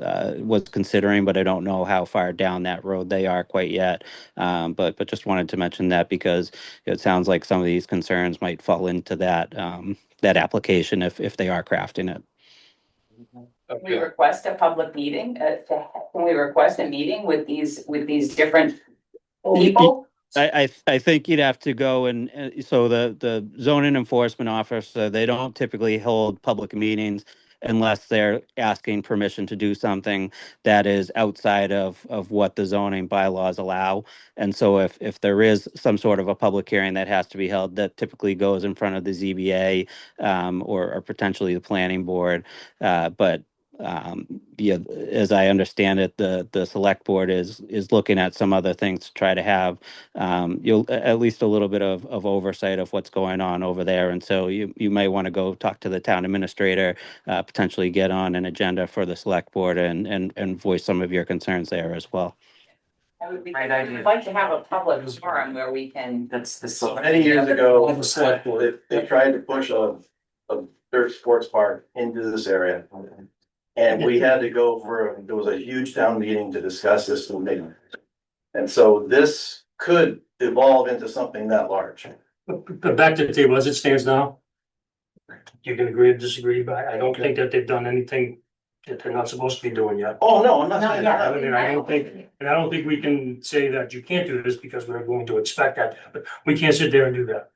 considering, but I don't know how far down that road they are quite yet. But just wanted to mention that because it sounds like some of these concerns might fall into that that application if they are crafting it. Can we request a public meeting, can we request a meeting with these different people? I think you'd have to go and so the zoning enforcement officer, they don't typically hold public meetings unless they're asking permission to do something that is outside of what the zoning bylaws allow. And so if there is some sort of a public hearing that has to be held, that typically goes in front of the ZBA or potentially the planning board. But yeah, as I understand it, the select board is looking at some other things to try to have you'll at least a little bit of oversight of what's going on over there. And so you might want to go talk to the town administrator, potentially get on an agenda for the select board and voice some of your concerns there as well. That would be, I'd like to have a public forum where we can. That's the. So many years ago, On the select board. they tried to push a dirt sports park into this area. And we had to go there was a huge town meeting to discuss this and so this could evolve into something that large. but back to the table as it stands now. You can agree or disagree, but I don't think that they've done anything that they're not supposed to be doing yet. Oh, no, I'm not No, saying yeah. that. I mean, I don't think we can say that you can't do this because we're going to expect that to happen. We can't sit there and do that.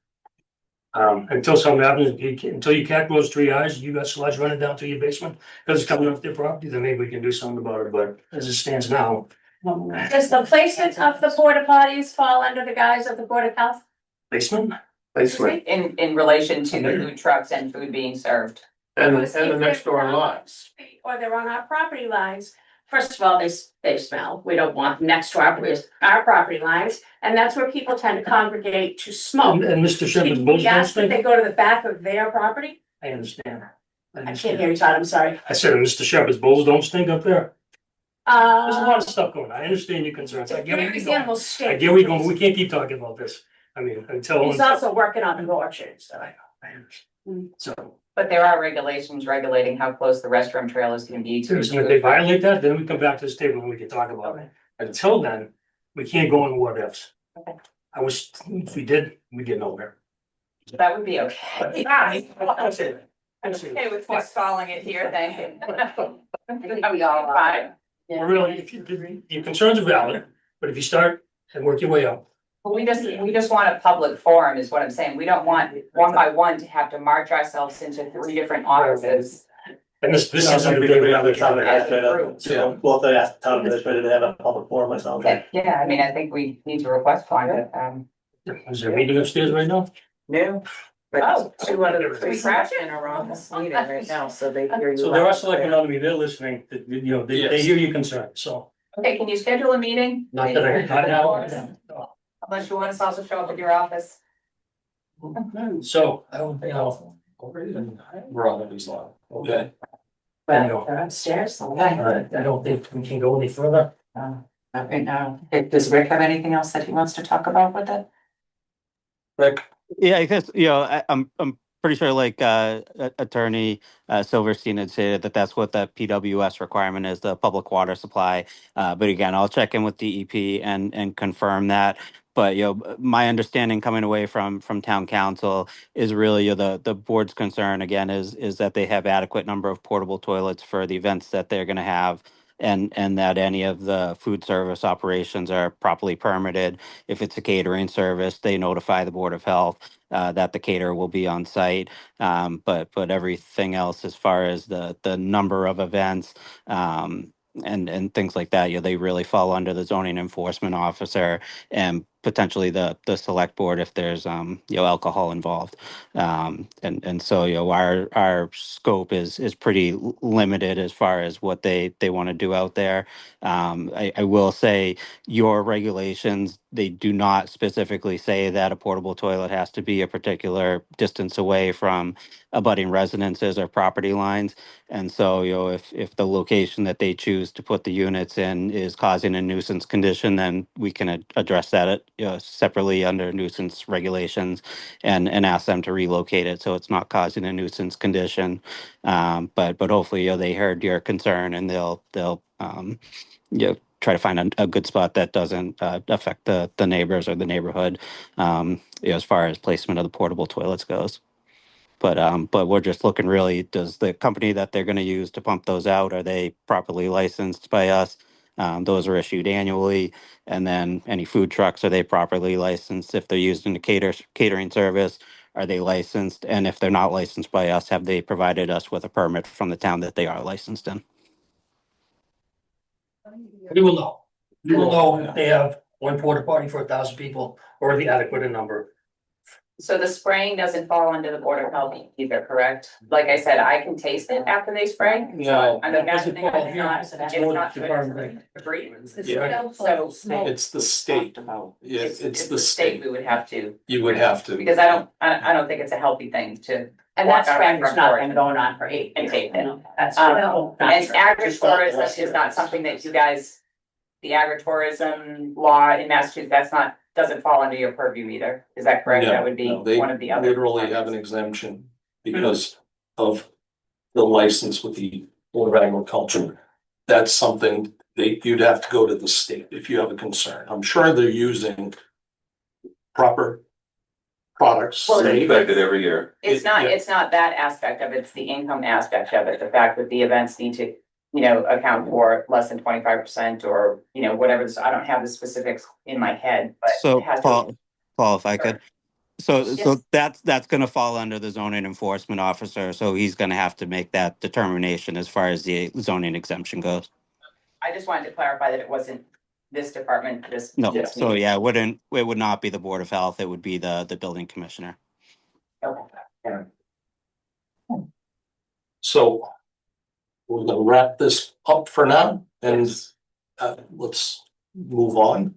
Until something happens, until you cat those 3 eyes, you got sludge running down to your basement because it's coming off their property, then maybe we can do something about it, but as it stands now. Does the placement of the porta potties fall under the guise of the Board of Health? Basement? Placement In relation to the food trucks and food being served. and Because the if next they're door on lots. the street Or they're on our property lines, first of all, they smell, we don't want next to our property lines, and that's where people tend to congregate to smoke. And Mr. Shepherd's bulls We don't ask that they stink? go to the back of their property, I understand. I can't hear you, Todd, I'm sorry. I said, Mr. Shepherd's bulls don't stink up there. There's a lot Uh, of stuff going on. I understand your concerns. I get where these you're going. animals I stink. get where you're going. We can't keep talking about this. I mean, until. He's also working on the orchard, so. I understand. So, But there are regulations regulating how close the restroom trailers can be to. and if they violate that, then we come back to this table and we can talk about it. Until then, we can't go on what ifs. Okay. I wish if we did, we'd get nowhere. That would be okay. That's it. I'm okay with just calling it here, thank you. We all fine. Really, if you, your concerns are valid, but if you start and work your way up. We just want a public forum is what I'm saying. We don't want one by one to have to march ourselves into 3 different offices. And this This is is something something we have that the town As a administrator, group. so we'll have to ask the town administrator to have a public forum myself. Yeah, I mean, I think we need to request one, is there a meeting upstairs right now? no. Oh. But 2 out of the 3 freshmen are on this meeting right now, so they hear you. So there are loud. selectmen under me, they're listening, you know, they hear your concerns, so. Okay, can you schedule a meeting? Not that I, not now. Unless you want us all to show up at your office. So, I don't, you know. We're on these law, okay? But Bingo. they're upstairs, All okay. right, I don't think we can go any further. Not right now. Does Rick have anything else that he wants to talk about with it? Rick? Yeah, I guess, I'm pretty sure like Attorney Silverstein had stated that that's what the PWS requirement is, the public water supply. But again, I'll check in with DEP and confirm that. But my understanding coming away from town council is really the board's concern again is that they have adequate number of portable toilets for the events that they're going to have. And that any of the food service operations are properly permitted. If it's a catering service, they notify the Board of Health that the caterer will be on site. But everything else, as far as the number of events and things like that, they really fall under the zoning enforcement officer and potentially the select board if there's alcohol involved. And so our scope is pretty limited as far as what they want to do out there. I will say your regulations, they do not specifically say that a portable toilet has to be a particular distance away from abutting residences or property lines. And so, if the location that they choose to put the units in is causing a nuisance condition, then we can address that separately under nuisance regulations and ask them to relocate it so it's not causing a nuisance condition. But hopefully, they heard your concern and they'll try to find a good spot that doesn't affect the neighbors or the neighborhood, as far as placement of the portable toilets goes. But we're just looking really, does the company that they're going to use to pump those out, are they properly licensed by us? Those are issued annually. And then any food trucks, are they properly licensed? If they're used in a catering service, are they licensed? And if they're not licensed by us, have they provided us with a permit from the town that they are licensed in? We will know. We will know if they have one porta potty for 1,000 people or the adequate a number. So the spraying doesn't fall under the Board of Health either, correct? Like I said, I can taste it after they spray. No. I'm imagining it's not, Agreed. Yeah. So It's the state. It's the state. we would have to, You would have to. because I don't think it's a healthy thing to. And walk that out spraying my has front not porch been going on for 8 And years. take it. That's And true. agritourism is not something that you guys, the agritourism law in Massachusetts, doesn't fall under your purview either. Is that correct? That would be No, they one of the other. literally have an exemption because of the license with the Board of Agriculture. That's something you'd have to go to the state if you have a concern. I'm sure they're using proper products. Well, safe. Inspected every year. It's not that aspect of it, it's the income aspect of it, the fact that the events need to, account for less than 25% or, whatever, so I don't have the specifics in my head, but. So it has to be- Paul, if I could. So Yes. that's going to fall under the zoning enforcement officer. So he's going to have to make that determination as far as the zoning exemption goes. I just wanted to clarify that it wasn't this department, No, this so meeting. yeah, it would not be the Board of Health. It would be the building commissioner. Okay. So we're gonna wrap this up for now and let's move on.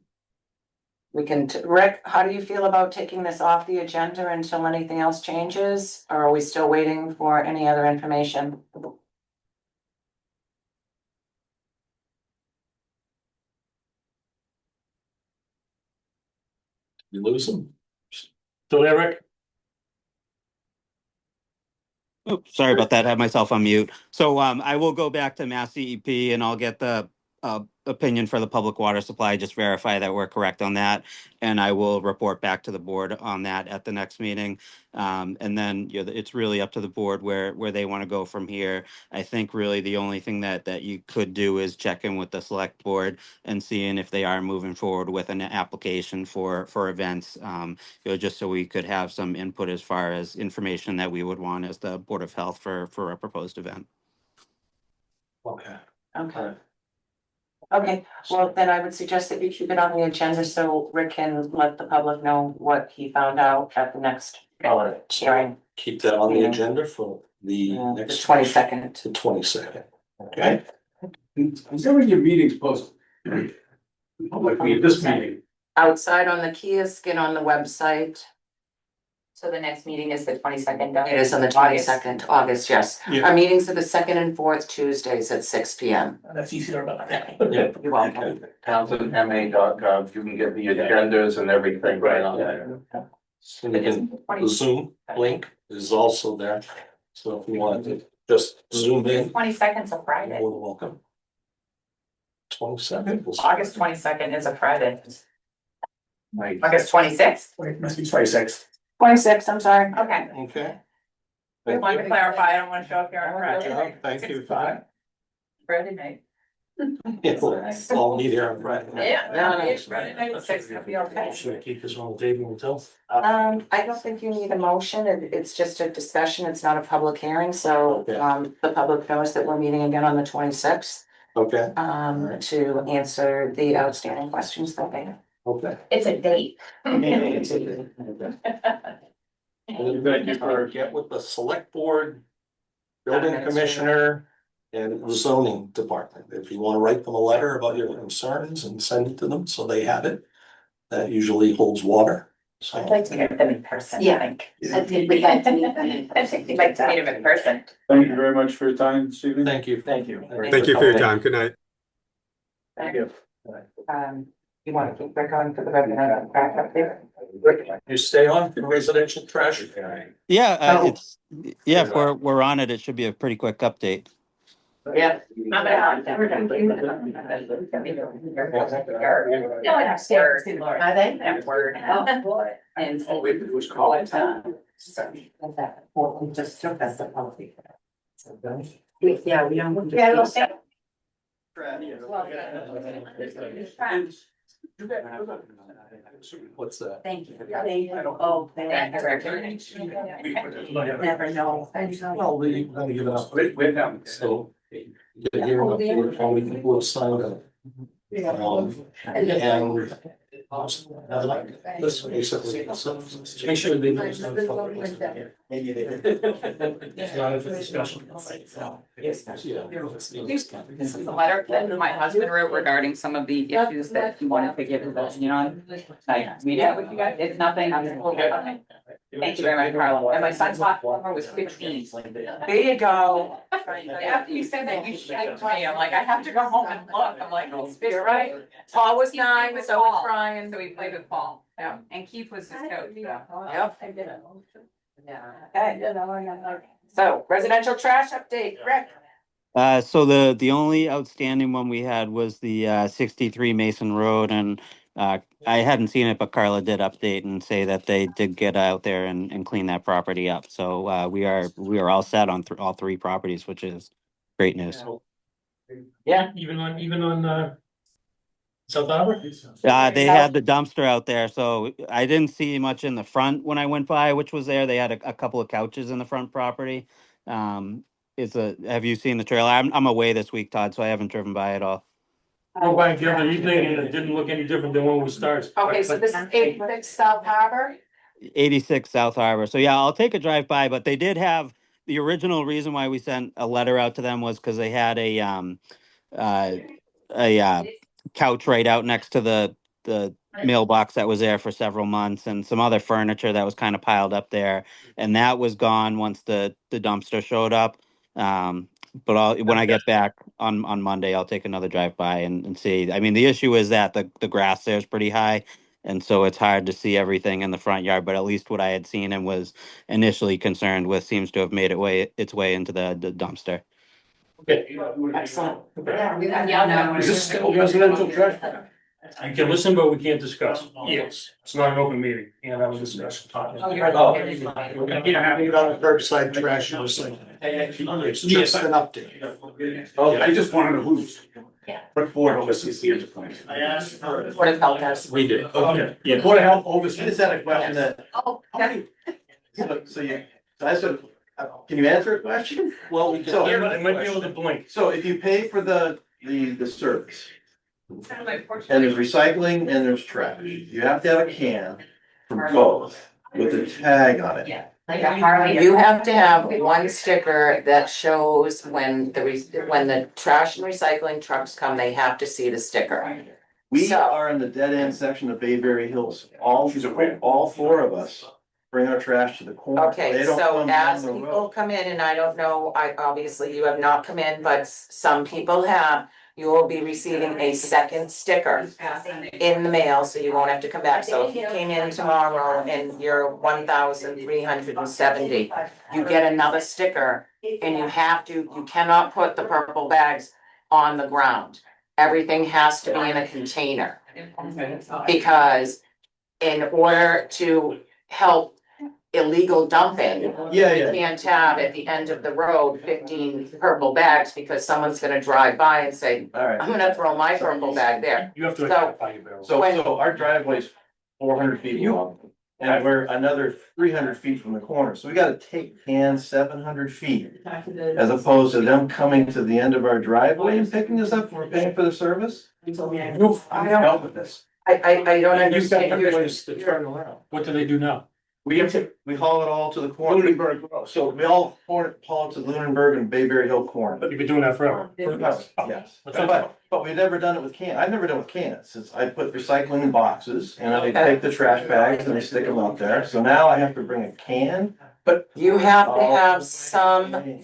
We can, Rick, how do you feel about taking this off the agenda until anything else changes? Or are we still waiting for any other information? You lose them. So there, Rick? Oh, sorry about that. I had myself on mute. So I will go back to Mass DEP and I'll get the opinion for the public water supply, just verify that we're correct on that. And I will report back to the board on that at the next meeting. And then, it's really up to the board where they want to go from here. I think really the only thing that you could do is check in with the select board and seeing if they are moving forward with an application for events. Just so we could have some input as far as information that we would want as the Board of Health for a proposed event. Okay. Okay. Okay, well, then I would suggest that you keep it on the agenda so Rick can let the public know what he found out at the next hearing. Keep that on the agenda for the The next. 22nd. The 22nd, okay? Is there your meetings posted? Public meeting, this meeting. Outside on the kiosk and on the website. So the next meeting is the 22nd. It is on the 22nd, August, yes. Yeah. Our meetings are the second and fourth Tuesdays at 6 P.M. That's easier about that. Yeah. You're welcome. townsendma.gov, you can get the agendas and everything right on there. And again, the Zoom link is also there. So if you want to just zoom in, 22nd's a you're Friday. more than welcome. 22nd. August 22nd is a Friday. Nice. August 26th. Wait, must be 26. 26th, I'm sorry. Okay. Okay. I wanted to clarify, I don't want to show up here on Friday. Thank you. Friday night. Yeah, we'll all meet here on Friday. Yeah. No, no. Friday night at 6, it'll be okay. Should I keep this on the table until? I don't think you need a motion. It's just a discussion. It's not a public hearing, so Okay. the public knows that we're meeting again on the 26th. Okay, To answer the outstanding questions that they have. okay. It's a date. And then you better get with the select board, building commissioner, and the zoning department. If you want to write them a letter about your concerns and send it to them, so they have it. That usually holds water, so. I'd like to meet them in person, Yeah. I think. I think we'd like to meet them. I think we'd like to meet them in person. Thank you very much for your time this evening. Thank you. Thank you. Thank you for your time. Good night. Thank you. You want to keep Rick on for the resident back up there? You stay on for residential trash? Yeah, Oh. if we're on it, it should be a pretty quick update. Yeah. I'm out. No, that's word. Are they? That word. Oh, boy. And All we have to do is call it. Just took us a policy. Yeah, we don't. Yeah, we'll say. What's that? Thank you. Oh, Thank you, Rick. never know. Well, we're gonna give it up. We're down. So. Get here, how many people have signed up? And. This basically. Make sure they. Maybe they did. It's not for discussion. Yes. This is a letter that my husband wrote regarding some of the issues that he wanted to give his opinion on. I read it with you guys, it's nothing. Thank you very much, Carla. And my son's hot plumber was 15. There you go. After you said that, you shanked me. I'm like, I have to go home and look. I'm like, oh, You're right. Paul was 9, so was Brian. So we played with Paul. Yeah. And Keith was his coach. Yep. Okay. So residential trash update, Rick. So the only outstanding one we had was the 63 Mason Road, and I hadn't seen it, but Carla did update and say that they did get out there and clean that property up. So we are all set on all three properties, which is great news. Yeah. Even on South Harbor? They had the dumpster out there, so I didn't see much in the front when I went by, which was there. They had a couple of couches in the front property. Have you seen the trailer? I'm away this week, Todd, so I haven't driven by at all. Go back the other evening and it didn't look any different than when we started. Okay, so this is 86 South Harbor. 86 South Harbor. So yeah, I'll take a drive by, but they did have the original reason why we sent a letter out to them was because they had a couch right out next to the mailbox that was there for several months, and some other furniture that was kind of piled up there, and that was gone once the dumpster showed up. But when I get back on Monday, I'll take another drive by and see. I mean, the issue is that the grass there is pretty high, and so it's hard to see everything in the front yard. But at least what I had seen and was initially concerned with seems to have made its way into the dumpster. Okay. Excellent. Is this still residential trash? You can listen, but we can't discuss. Yes, it's not an open meeting, and I will discuss. You got curbside trash and recycling. It's just an update. Oh, I just wanted to who's. What board oversees the enterprise? I asked for. Board of Health does. We did, okay. Yeah, Board of Health I oversees. just had a question that, Oh, can you answer a question? Well, we So- can. I might be able to blink. So if you pay for the service, and there's recycling and there's trash, you have to have a can for both with a tag on it. You have to have one sticker that shows when when the trash and recycling trucks come, they have to see the sticker. We So- are in the dead end section of Bayberry Hills, all four of us bring our trash to the corner. Okay, They don't so come down as the people road. come in, and I don't know, obviously you have not come in, but some people have. You will be receiving a second sticker in the mail, so you won't have to come back. So if you came in tomorrow and you're 1,370, you get another sticker. And you cannot put the purple bags on the ground. Everything has to be in a container. Because in order to help illegal dumping, Yeah, you yeah. can't have at the end of the road 15 purple bags because someone's gonna drive by and say, All right. I'm gonna throw my purple bag there. You have to So- identify your barrels. So our driveway's 400 feet long, and we're another 300 feet from the corner, so we gotta take cans 700 feet. As opposed to them coming to the end of our driveway and picking us up, and we're paying for the service? I don't help with this. I don't You've got understand. permissions to turn around. What do they do now? We haul it all to the corner. Lunenburg Road. So we all haul it to Lunenburg and Bayberry Hill corner. But you've been doing that forever. Yes, but we've never done it with cans. I've never done it with cans, since I put recycling in boxes and I take the trash bags and I stick them out there. So now I have to bring a can. You have to have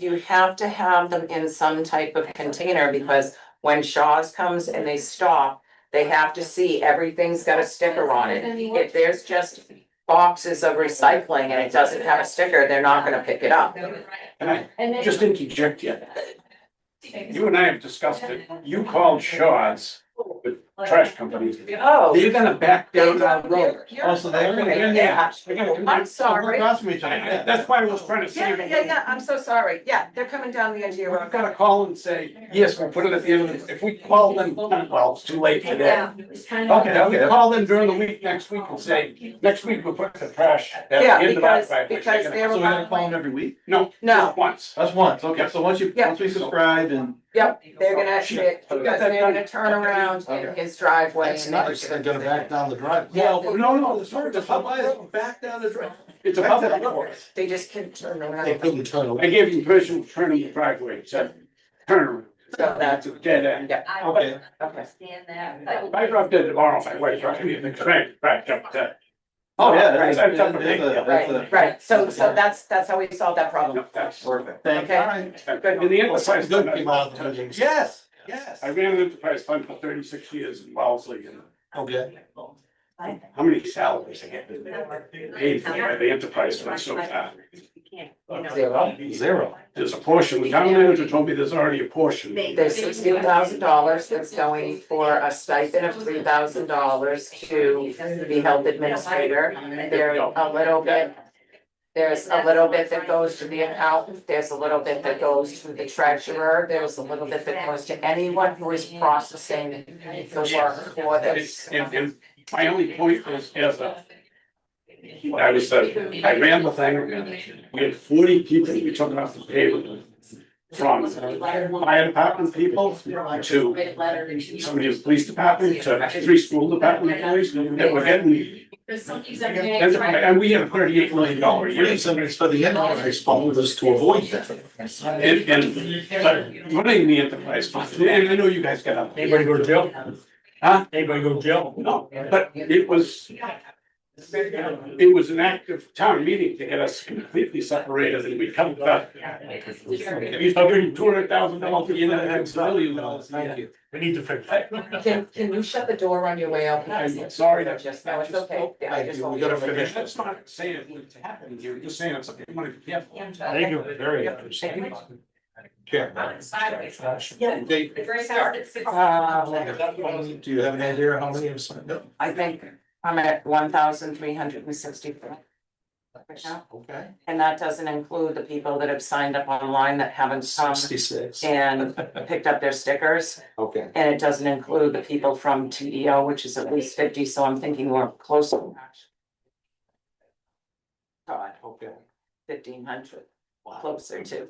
you have to have them in some type of container because when Shaw's comes and they stop, they have to see everything's got a sticker on it. If there's just boxes of recycling and it doesn't have a sticker, they're not gonna pick it up. And I just interject yet. You and I have discussed it. You called Shaw's, the trash company. Oh. They're gonna back down that road. Also, they're gonna Yeah. I'm We're sorry. across from each other. That's why I was trying to save it. Yeah, I'm so sorry. Yeah, they're coming down the edge of your I've road. got to call and say, yes, we'll put it at the end of the, if we call them, well, it's too late today. Okay, we call them during the week next week and say, next week we'll put the trash at the Yeah, end of our because driveway. they're. So we gotta call them every week? No, No. just once. That's once, okay, so once Yeah. we subscribe and. Yep, they're gonna, Shit. because they're gonna turn around in his driveway. That's and they're nice, they're gonna back down the driveway. Yeah, No, the service, Back down the drive. it's above the road. they just can turn They around. couldn't turn I away. gave you permission to turn in the driveway, so turn around. So that's, It's a dead end. yeah, Okay. okay. I dropped it tomorrow, my wife dropped me in the train, back up there. Oh, yeah. Right. that's a big deal. Right, so that's how we solved that problem. That's. Perfect, thank you. Okay. In the enterprise, Good came out of the meetings. Yes, yes. I ran an enterprise fund for 36 years in Wellesley, and Okay. how many salaries I get paid for by the enterprise fund so far? Zero. There's a portion, the town manager told me there's already a portion. There's $16,000 that's going for a stipend of $3,000 to the health administrator. There's a little bit. There's a little bit that goes to the accountant, there's a little bit that goes to the treasurer, there's a little bit that goes to anyone who is processing the work for this. And my only point was, as a, I ran the thing, we had 40 people we took off the payroll. From fire department people to somebody in the police department to 3 school department employees that were getting. And we had a $38 million The year. reason it's for the enterprise fund was to avoid that. But running the enterprise fund, and I know you guys got up. Anybody go to jail? Huh? Anybody go to jail? No, but it was an active town meeting to get us completely separated and we come back. We started $200,000 a year, that's $1 million. Thank you. We need to fix it. Can you shut the door on your way out? I'm sorry that- Just, no, it's okay. Yeah, I just We want gotta to- finish. That's not saying what's happening here, just saying it's something, you want to be careful. Thank you, very interesting. Sideways. Yeah. Dave, Do do you have an idea how many have signed up? I think I'm at 1,364. right now. Okay. And that doesn't include the people that have signed up online that haven't come 66. and picked up their stickers. Okay, And it doesn't include the people from TDO, which is at least 50, so I'm thinking we're close to God, okay. 1,500, Wow. closer to.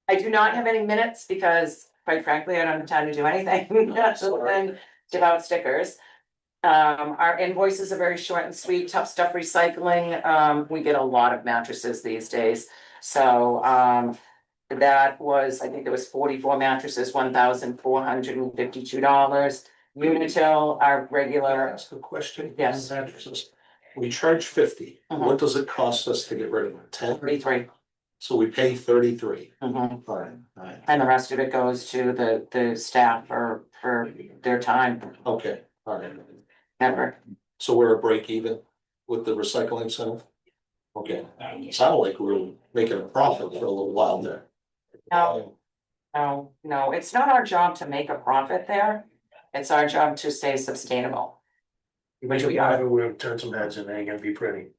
I do not have any minutes because quite frankly, I don't have time to do anything other than give out stickers. Our invoices are very short and sweet, Tough Stuff Recycling, we get a lot of mattresses these days. So, that was, I think there was 44 mattresses, $1,452. Unitil, our regular, Ask a question. Yes. Mattresses. We charge 50. What does it cost us to get rid of them? 10? 33. So we pay 33. Mhm. Fine. Alright. And the rest of it goes to the staff for their time, Okay, all right. never. So we're a break even with the recycling center? Okay, sounded like we were making a profit for a little while there. No, no, it's not our job to make a profit there. It's our job to stay sustainable. Which we are, we'll turn some heads and they ain't gonna be pretty.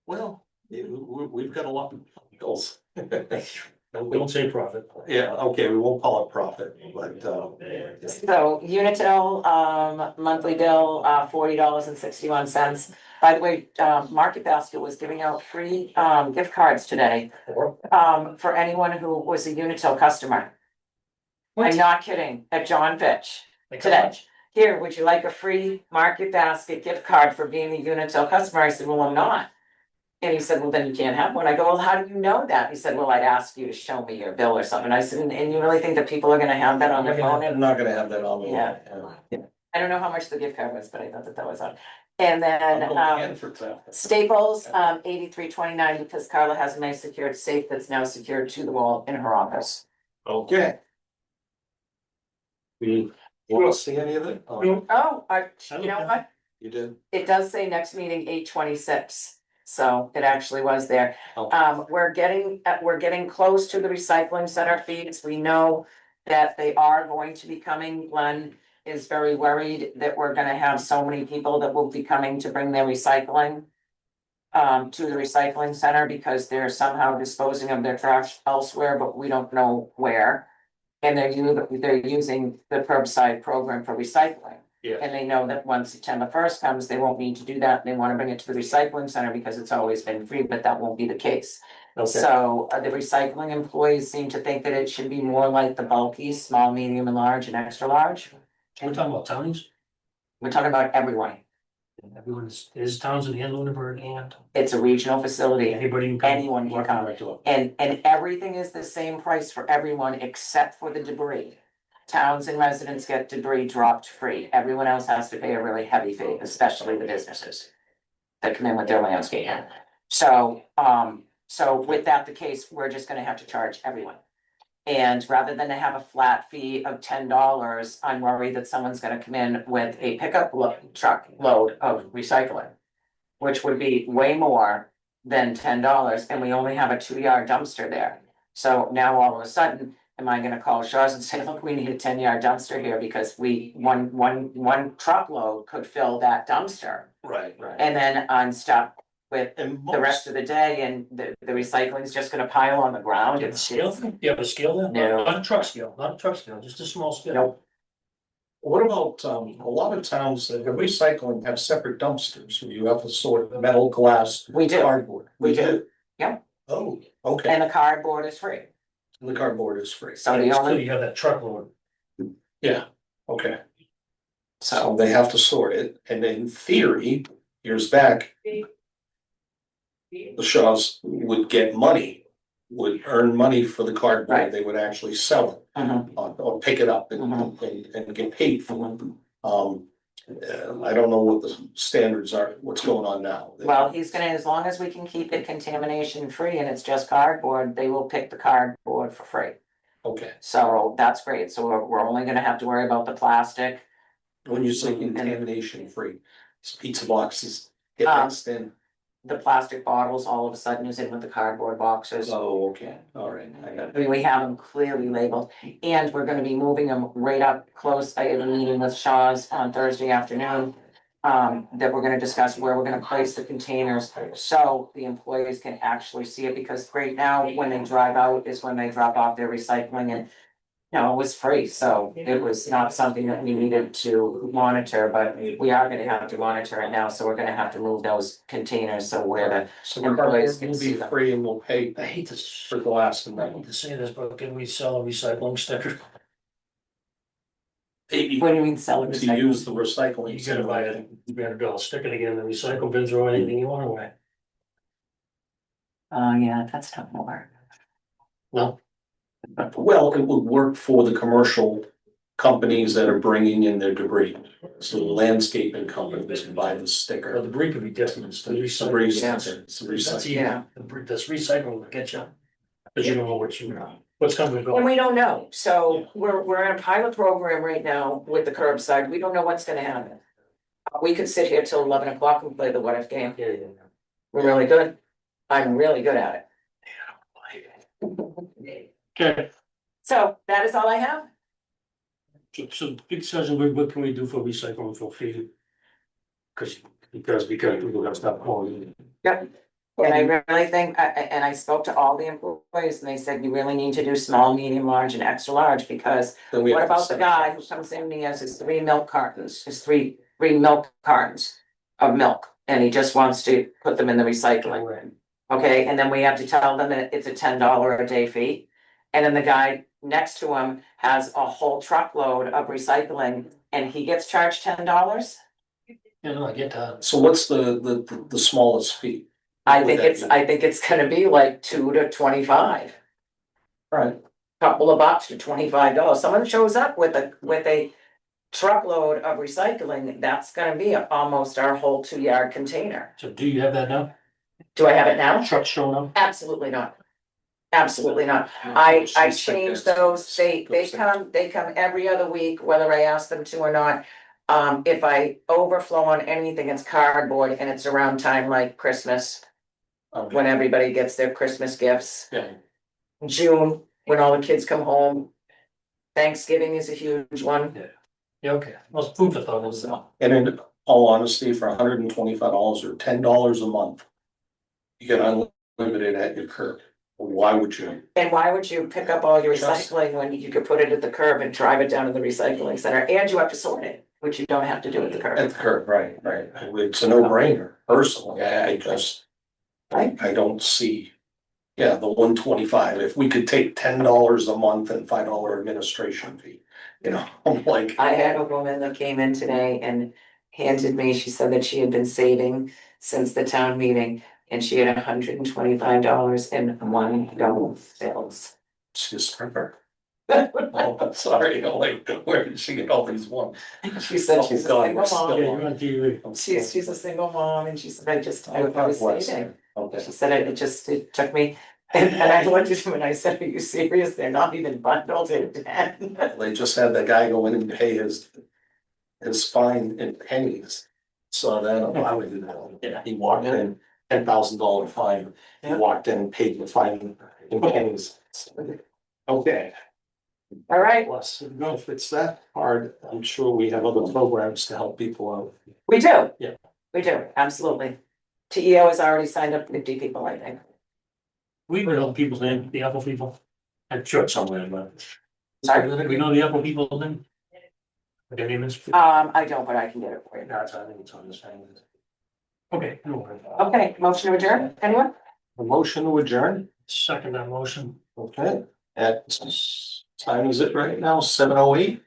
Well, we've got a lot of goals. Don't say profit. Yeah, okay, we won't call it profit, but, So Unitil, monthly bill, $40.61. By the way, Market Basket was giving out free, gift cards today, for anyone who was a Unitil customer. I'm not kidding, at John Fitch today. Here, would you like a free Market Basket gift card for being a Unitil customer? I said, well, I'm not. And he said, well, then you can't have one. I go, well, how do you know that? He said, well, I'd ask you to show me your bill or something. I said, and you really think that people are gonna have that on their phone? I'm not gonna have that on me. Yeah. I don't know how much the gift card was, but I thought that was on. And then, Staples, 8329, because Carla has a nice secured safe that's now secured to the wall in her office. Okay. We want to see any of it? Oh, You know what? you did? It does say next meeting 8/26, so it actually was there. Okay. We're getting close to the recycling center fees. We know that they are going to be coming. Glenn is very worried that we're gonna have so many people that will be coming to bring their recycling to the recycling center because they're somehow disposing of their trash elsewhere, but we don't know where. And they're using the curbside program for recycling. Yeah. And they know that once September 1st comes, they won't need to do that. They want to bring it to the recycling center because it's always been free, but that won't be the case. Okay. So the recycling employees seem to think that it should be more like the bulkies, small, medium and large and extra large. We're talking about towns, We're talking about everyone. everyone's, is towns in the Lunenburg and It's a regional facility. anybody can come. Anyone can come. Right to it. And everything is the same price for everyone except for the debris. Towns and residents get debris dropped free. Everyone else has to pay a really heavy fee, especially the businesses that come in with their landscape. So, so with that the case, we're just gonna have to charge everyone. And rather than to have a flat fee of $10, I'm worried that someone's gonna come in with a pickup truck load of recycling, which would be way more than $10, and we only have a 2-yard dumpster there. So now all of a sudden, am I gonna call Shaw's and say, look, we need a 10-yard dumpster here because one truckload could fill that dumpster. Right. And then I'm stuck with And the rest of the day and the recycling's just gonna pile on the ground. Do you have a scale? You have a scale there? No. Not a truck scale, not a truck scale, just a small scale. Nope. What about, a lot of towns, the recycling have separate dumpsters where you have to sort metal, glass, We do, cardboard. we do. Yep. Oh, okay. And the cardboard is free. The cardboard is free. So the Still, only, you have that truckload. Yeah, okay. So so, they have to sort it, and in theory, years back, the Shaws would get money, would earn money for the cardboard, Right. they would actually sell it. Mhm. Or pick it up and get paid for it. I don't know what the standards are, what's going on now. well, he's gonna, as long as we can keep it contamination free and it's just cardboard, they will pick the cardboard for free. Okay, So that's great. So we're only gonna have to worry about the plastic. when you say contamination free, pizza boxes get Um, mixed in. the plastic bottles all of a sudden is in with the cardboard boxes. Oh, okay, all right, I got I mean, we have them clearly labeled, and we're gonna be moving them right up close. I have a meeting with Shaw's on Thursday afternoon. That we're gonna discuss where we're gonna place the containers, so the employees can actually see it, because right now, when they drive out is when they drop off their recycling and. You know, it was free, so it was not something that we needed to monitor, but we are gonna have to monitor it now, so we're gonna have to move those containers, so where the. So the Employees cardboard can will see be them. free and we'll pay I hate this, for glass and I that. hate to say this, but can we sell a recycling sticker? Maybe What do you mean sell it? to use the recycling. You gotta buy a $300 sticker to get in the recycle bin, throw anything you want away. Oh, yeah, that's not gonna work. No, Well, it would work for the commercial companies that are bringing in their debris. So the landscaping companies can buy the or sticker. the debris could be different, it's the The recycling. debris, Yeah. it's the That's recycling. even, this recycling will get you. Cause you don't know what's coming and And going. we don't know, so we're in a pilot program right now with the curbside, we don't know what's gonna happen. We could sit here till 11 o'clock and play the what if game, Yeah, we're really good, I'm really good at it. Okay, So that is all I have, so big discussion, what can we do for recycling for fee? Because people gotta stop calling. yep. And I really think, and I spoke to all the employees, and they said you really need to do small, medium, large, and extra large, because Then we what have to about the send- guy who comes in and he has his 3 milk cartons, his three milk cartons of milk, and he just wants to put them in the recycling. Okay, and then we have to tell them that it's a $10 a day fee. And then the guy next to him has a whole truckload of recycling and he gets charged $10. Yeah, no, I get that. So what's the smallest fee? I What think would that be? I think it's gonna be like $2 to $25. Right, Couple of bucks to $25. Someone shows up with a truckload of recycling, that's gonna be almost our whole 2-yard container. So do you have that now? Do I have it now? Truck showing up? Absolutely not. Absolutely not. I She's like changed this. those, they come every other week, whether I ask them to or not. If I overflow on anything, it's cardboard and it's around time like Christmas, when everybody gets their Christmas gifts. Yeah. June, when all the kids come home. Thanksgiving is a huge one. Yeah, okay, well, food for thought is, And in all honesty, for $125 or $10 a month, you get unlimited at your curb. Why would you? And why would you pick up all your Just- recycling when you could put it at the curb and drive it down to the recycling center, and you have to sort it, which you don't have to do at the At curb. the curb, right. It's a no-brainer, personally. I just, I don't see. Yeah, the 125, if we could take $10 a month and $5 administration fee, you know, I'm like. I had a woman that came in today and handed me, she said that she had been saving since the town meeting. And she had $125 in $1 bills. She's a stripper. Oh, I'm sorry, I'm like, where did she get all these ones? She said she's a Oh, God, single we're still yeah, mom. you're on TV. She's a single mom and she said, I Oh, God was bless saving. her. Okay. She said it took me, and I looked at him and I said, are you serious? They're not even bundled in 10. They just had the guy go in and pay his fine in pennies. So then I would do that. Yeah, he walked in, $10,000 fine. He walked in and paid the fine in pennies. Okay. All right, Plus, if it's that hard, I'm sure we have other programs to help people out. we do. Yeah. We do, absolutely. TEO has already signed up 50 people, I think. We know people's name, the Apple people. I'm sure it's somewhere, but. Sorry? We know the Apple people then? What their name is? I don't, but I can get it for you. No, it's, I think it's on this thing. Okay, no worries. Okay, motion to adjourn, anyone? A motion to adjourn, Second that motion. okay, at time is it right now, 7:08?